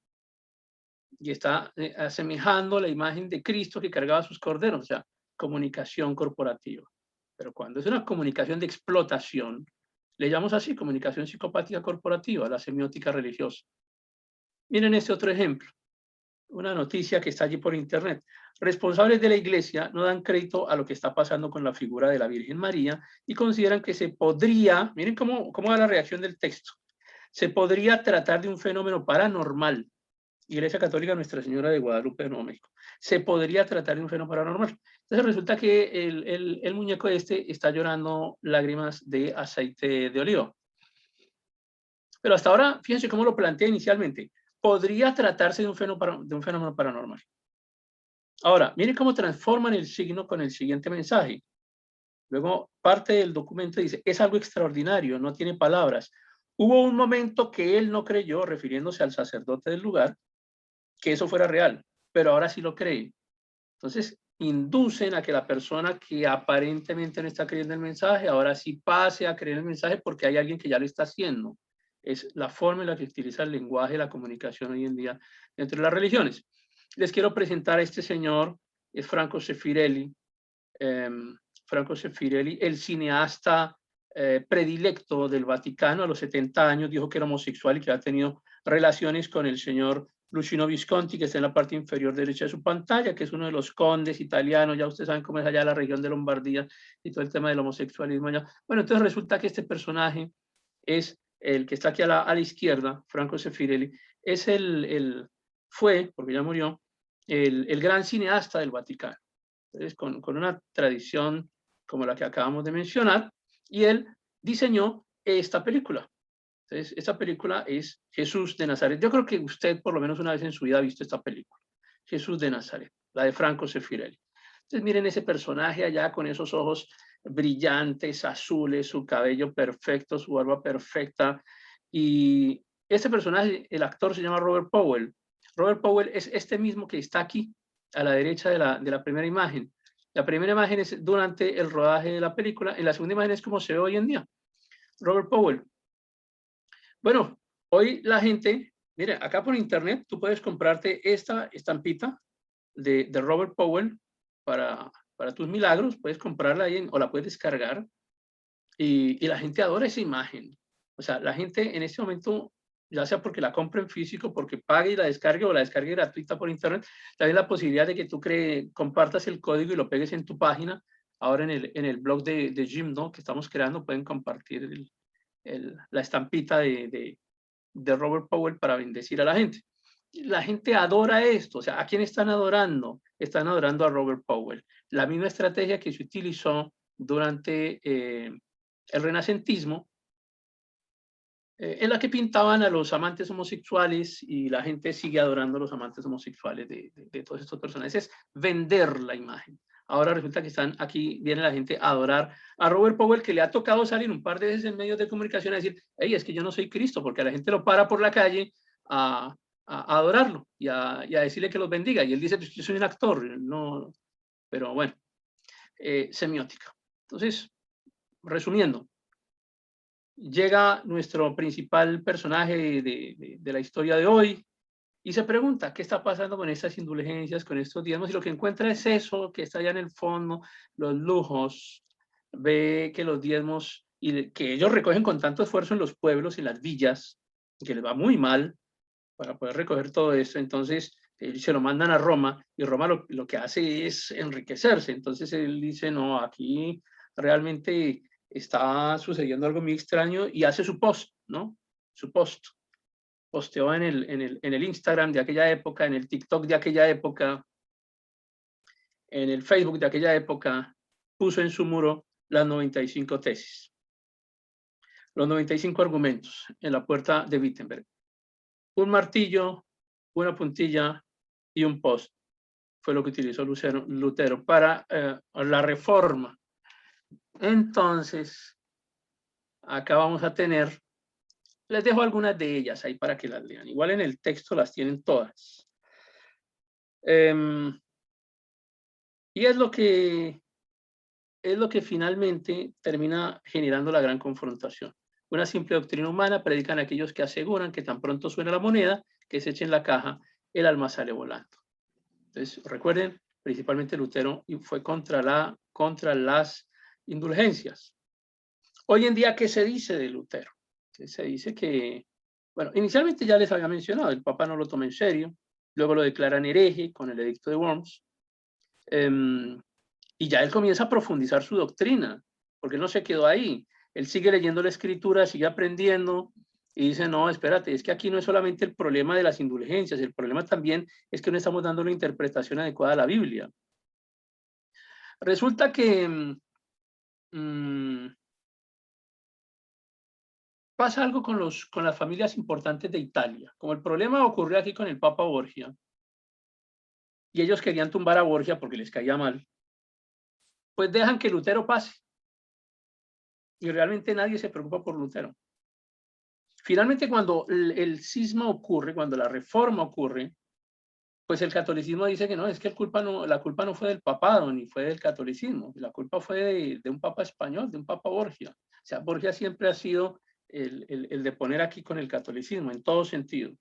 y está asemejando la imagen de Cristo que cargaba sus corderos, o sea, comunicación corporativa. Pero cuando es una comunicación de explotación, le llamamos así, comunicación psicopática corporativa, la semiótica religiosa. Miren este otro ejemplo. Una noticia que está allí por internet. Responsables de la iglesia no dan crédito a lo que está pasando con la figura de la Virgen María y consideran que se podría, miren cómo va la reacción del texto, se podría tratar de un fenómeno paranormal. Iglesia Católica Nuestra Señora de Guadalupe, Nuevo México. Se podría tratar de un fenómeno paranormal. Entonces resulta que el muñeco este está llorando lágrimas de aceite de oliva. Pero hasta ahora, fíjense cómo lo plantea inicialmente. Podría tratarse de un fenómeno paranormal. Ahora, miren cómo transforman el signo con el siguiente mensaje. Luego, parte del documento dice, es algo extraordinario, no tiene palabras. Hubo un momento que él no creyó, refiriéndose al sacerdote del lugar, que eso fuera real, pero ahora sí lo cree. Entonces, inducen a que la persona que aparentemente no está creyendo el mensaje, ahora sí pase a creer el mensaje porque hay alguien que ya lo está haciendo. Es la forma en la que utiliza el lenguaje, la comunicación hoy en día dentro de las religiones. Les quiero presentar a este señor, es Franco Sefirelli. Franco Sefirelli, el cineasta predilecto del Vaticano. A los 70 años dijo que era homosexual y que había tenido relaciones con el señor Luchino Visconti, que está en la parte inferior derecha de su pantalla, que es uno de los condes italianos. Ya ustedes saben cómo es allá la región de Lombardía y todo el tema del homosexualismo allá. Bueno, entonces resulta que este personaje es el que está aquí a la izquierda, Franco Sefirelli, es fue, porque ya murió, el gran cineasta del Vaticano. Entonces, con una tradición como la que acabamos de mencionar, y él diseñó esta película. Entonces, esta película es Jesús de Nazaret. Yo creo que usted por lo menos una vez en su vida ha visto esta película, Jesús de Nazaret, la de Franco Sefirelli. Entonces, miren ese personaje allá con esos ojos brillantes, azules, su cabello perfecto, su barba perfecta. Y este personaje, el actor se llama Robert Powell. Robert Powell es este mismo que está aquí, a la derecha de la primera imagen. La primera imagen es durante el rodaje de la película, y la segunda imagen es como se ve hoy en día. Robert Powell. Bueno, hoy la gente, mire, acá por internet tú puedes comprarte esta estampita de Robert Powell para tus milagros, puedes comprarla ahí o la puedes descargar, y la gente adora esa imagen. O sea, la gente en este momento ya sea porque la compre en físico, porque pague y la descargue o la descargue gratuita por internet. También la posibilidad de que tú compartas el código y lo pegues en tu página. Ahora en el blog de Jim, ¿no?, que estamos creando, pueden compartir la estampita de Robert Powell para bendecir a la gente. La gente adora esto. O sea, ¿a quién están adorando? Están adorando a Robert Powell. La misma estrategia que se utilizó durante el renacentismo, en la que pintaban a los amantes homosexuales, y la gente sigue adorando a los amantes homosexuales de todos estos personajes. Es vender la imagen. Ahora resulta que aquí viene la gente a adorar a Robert Powell, que le ha tocado salir un par de veces en medios de comunicación a decir, hey, es que yo no soy Cristo, porque a la gente lo para por la calle a adorarlo y a decirle que los bendiga. Y él dice, pues, yo soy un actor, no, pero bueno, semiótica. Entonces, resumiendo, llega nuestro principal personaje de la historia de hoy y se pregunta qué está pasando con estas indulgencias, con estos diezmos, y lo que encuentra es eso que está allá en el fondo, los lujos. Ve que los diezmos, y que ellos recogen con tanto esfuerzo en los pueblos, en las villas, que les va muy mal para poder recoger todo esto. Entonces se lo mandan a Roma, y Roma lo que hace es enriquecerse. Entonces él dice, no, aquí realmente está sucediendo algo muy extraño, y hace su post, ¿no? Su posteó en el Instagram de aquella época, en el TikTok de aquella época, en el Facebook de aquella época, puso en su muro las 95 tesis, los 95 argumentos en la puerta de Wittenberg. Un martillo, una puntilla y un post fue lo que utilizó Lutero para la reforma. Entonces, acá vamos a tener, les dejo algunas de ellas ahí para que las lean. Igual en el texto las tienen todas. Y es lo que finalmente termina generando la gran confrontación. Una simple doctrina humana predican aquellos que aseguran que tan pronto suena la moneda, que se eche en la caja, el alma sale volando. Entonces, recuerden, principalmente Lutero fue contra las indulgencias. Hoy en día, ¿qué se dice de Lutero? Se dice que, bueno, inicialmente ya les había mencionado, el Papa no lo toma en serio, luego lo declaran hereje con el edicto de Worms, y ya él comienza a profundizar su doctrina, porque él no se quedó ahí. Él sigue leyendo la escritura, sigue aprendiendo, y dice, no, espérate, es que aquí no es solamente el problema de las indulgencias, el problema también es que no estamos dando una interpretación adecuada a la Biblia. Resulta que pasa algo con las familias importantes de Italia. Como el problema ocurrió aquí con el Papa Borgia, y ellos querían tumbar a Borgia porque les caía mal, pues dejan que Lutero pase. Y realmente nadie se preocupa por Lutero. Finalmente, cuando el cisma ocurre, cuando la reforma ocurre, pues el catolicismo dice que no, es que la culpa no fue del papado ni fue del catolicismo, la culpa fue de un papa español, de un papa Borgia. O sea, Borgia siempre ha sido el de poner aquí con el catolicismo, en todo sentido.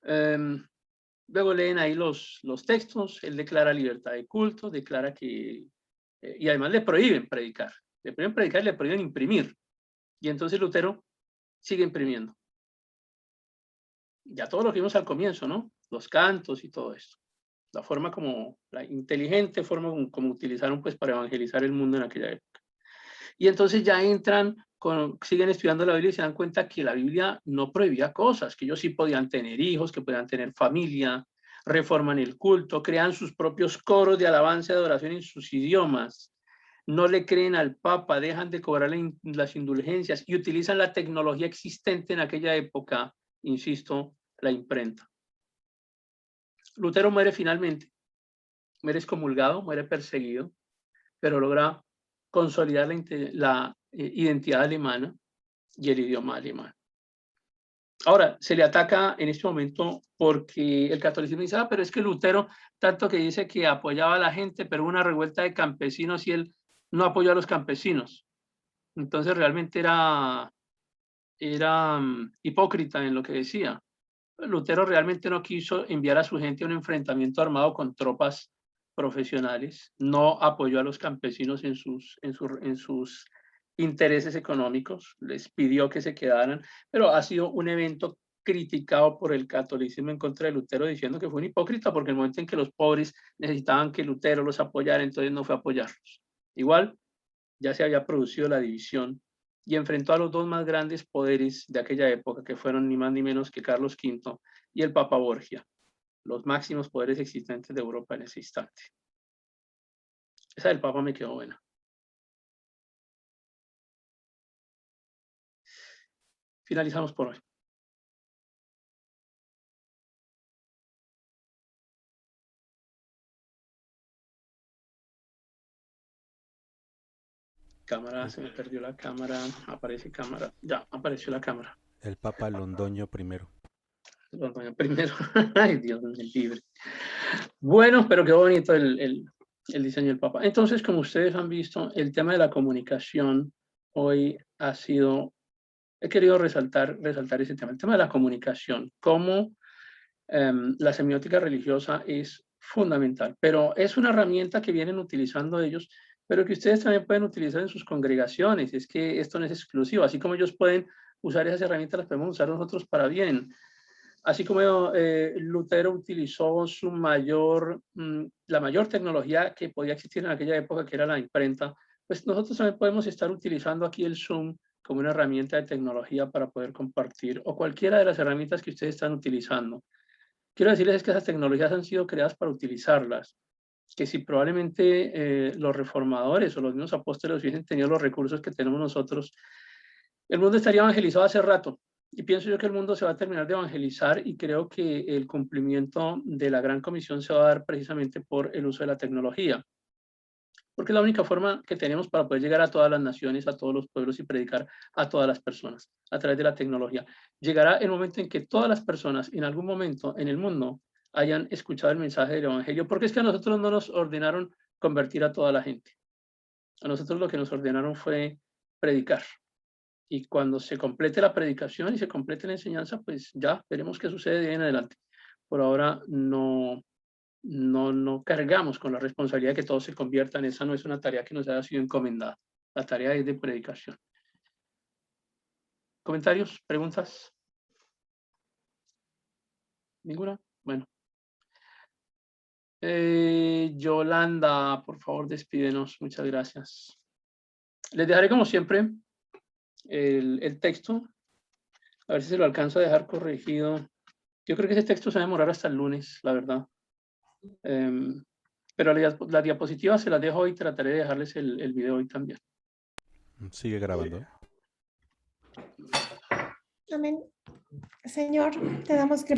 Luego leen ahí los textos. Él declara libertad de culto, declara que, y además le prohíben predicar y le prohíben imprimir. Y entonces Lutero sigue imprimiendo. Ya todo lo que vimos al comienzo, ¿no? Los cantos y todo esto. La forma la inteligente forma como utilizaron pues para evangelizar el mundo en aquella época. Y entonces ya siguen estudiando la Biblia y se dan cuenta que la Biblia no prohibía cosas, que ellos sí podían tener hijos, que podían tener familia, reforman el culto, crean sus propios coros de alabanza y adoración en sus idiomas, no le creen al Papa, dejan de cobrar las indulgencias y utilizan la tecnología existente en aquella época, insisto, la imprenta. Lutero muere finalmente, muere excomulgado, muere perseguido, pero logra consolidar la identidad alemana y el idioma alemán. Ahora, se le ataca en este momento porque el catolicismo dice, pero es que Lutero, tanto que dice que apoyaba a la gente, pero hubo una revuelta de campesinos y él no apoyó a los campesinos. Entonces realmente era hipócrita en lo que decía. Lutero realmente no quiso enviar a su gente a un enfrentamiento armado con tropas profesionales, no apoyó a los campesinos en sus intereses económicos, les pidió que se quedaran, pero ha sido un evento criticado por el catolicismo en contra de Lutero, diciendo que fue un hipócrita porque en el momento en que los pobres necesitaban que Lutero los apoyara, entonces no fue a apoyarlos. Igual, ya se había producido la división y enfrentó a los dos más grandes poderes de aquella época, que fueron ni más ni menos que Carlos V y el Papa Borgia, los máximos poderes existentes de Europa en ese instante. Esa del Papa me quedó buena. Finalizamos por hoy. Cámara, se me perdió la cámara, aparece cámara, ya, apareció la cámara. El Papa Londoño primero. Londoño primero, ay Dios me libre. Bueno, pero qué bonito el diseño del Papa. Entonces, como ustedes han visto, el tema de la comunicación hoy ha sido, he querido resaltar ese tema, el tema de la comunicación, cómo la semiótica religiosa es fundamental, pero es una herramienta que vienen utilizando ellos, pero que ustedes también pueden utilizar en sus congregaciones. Es que esto no es exclusivo, así como ellos pueden usar esas herramientas, las podemos usar nosotros para bien. Así como Lutero utilizó la mayor tecnología que podía existir en aquella época, que era la imprenta, pues nosotros también podemos estar utilizando aquí el Zoom como una herramienta de tecnología para poder compartir, o cualquiera de las herramientas que ustedes están utilizando. Quiero decirles que esas tecnologías han sido creadas para utilizarlas, que si probablemente los reformadores o los mismos apóstoles hubiesen tenido los recursos que tenemos nosotros, el mundo estaría evangelizado hace rato. Y pienso yo que el mundo se va a terminar de evangelizar y creo que el cumplimiento de la Gran Comisión se va a dar precisamente por el uso de la tecnología. Porque es la única forma que tenemos para poder llegar a todas las naciones, a todos los pueblos y predicar a todas las personas a través de la tecnología. Llegará el momento en que todas las personas en algún momento en el mundo hayan escuchado el mensaje del Evangelio, porque es que a nosotros no nos ordenaron convertir a toda la gente. A nosotros lo que nos ordenaron fue predicar. Y cuando se complete la predicación y se complete la enseñanza, pues ya veremos qué sucede de ahí en adelante. Por ahora no cargamos con la responsabilidad de que todos se conviertan. Esa no es una tarea que nos haya sido encomendada. La tarea es de predicación. ¿Comentarios? ¿Preguntas? ¿Ninguna? Bueno. Yolanda, por favor, despídenos. Muchas gracias. Les dejaré, como siempre, el texto. A ver si se lo alcanzo a dejar corregido. Yo creo que ese texto se va a demorar hasta el lunes, la verdad. Pero las diapositivas se las dejo hoy. Trataré de dejarles el video hoy también. Sigue grabando. Amén. Señor, te damos gracias.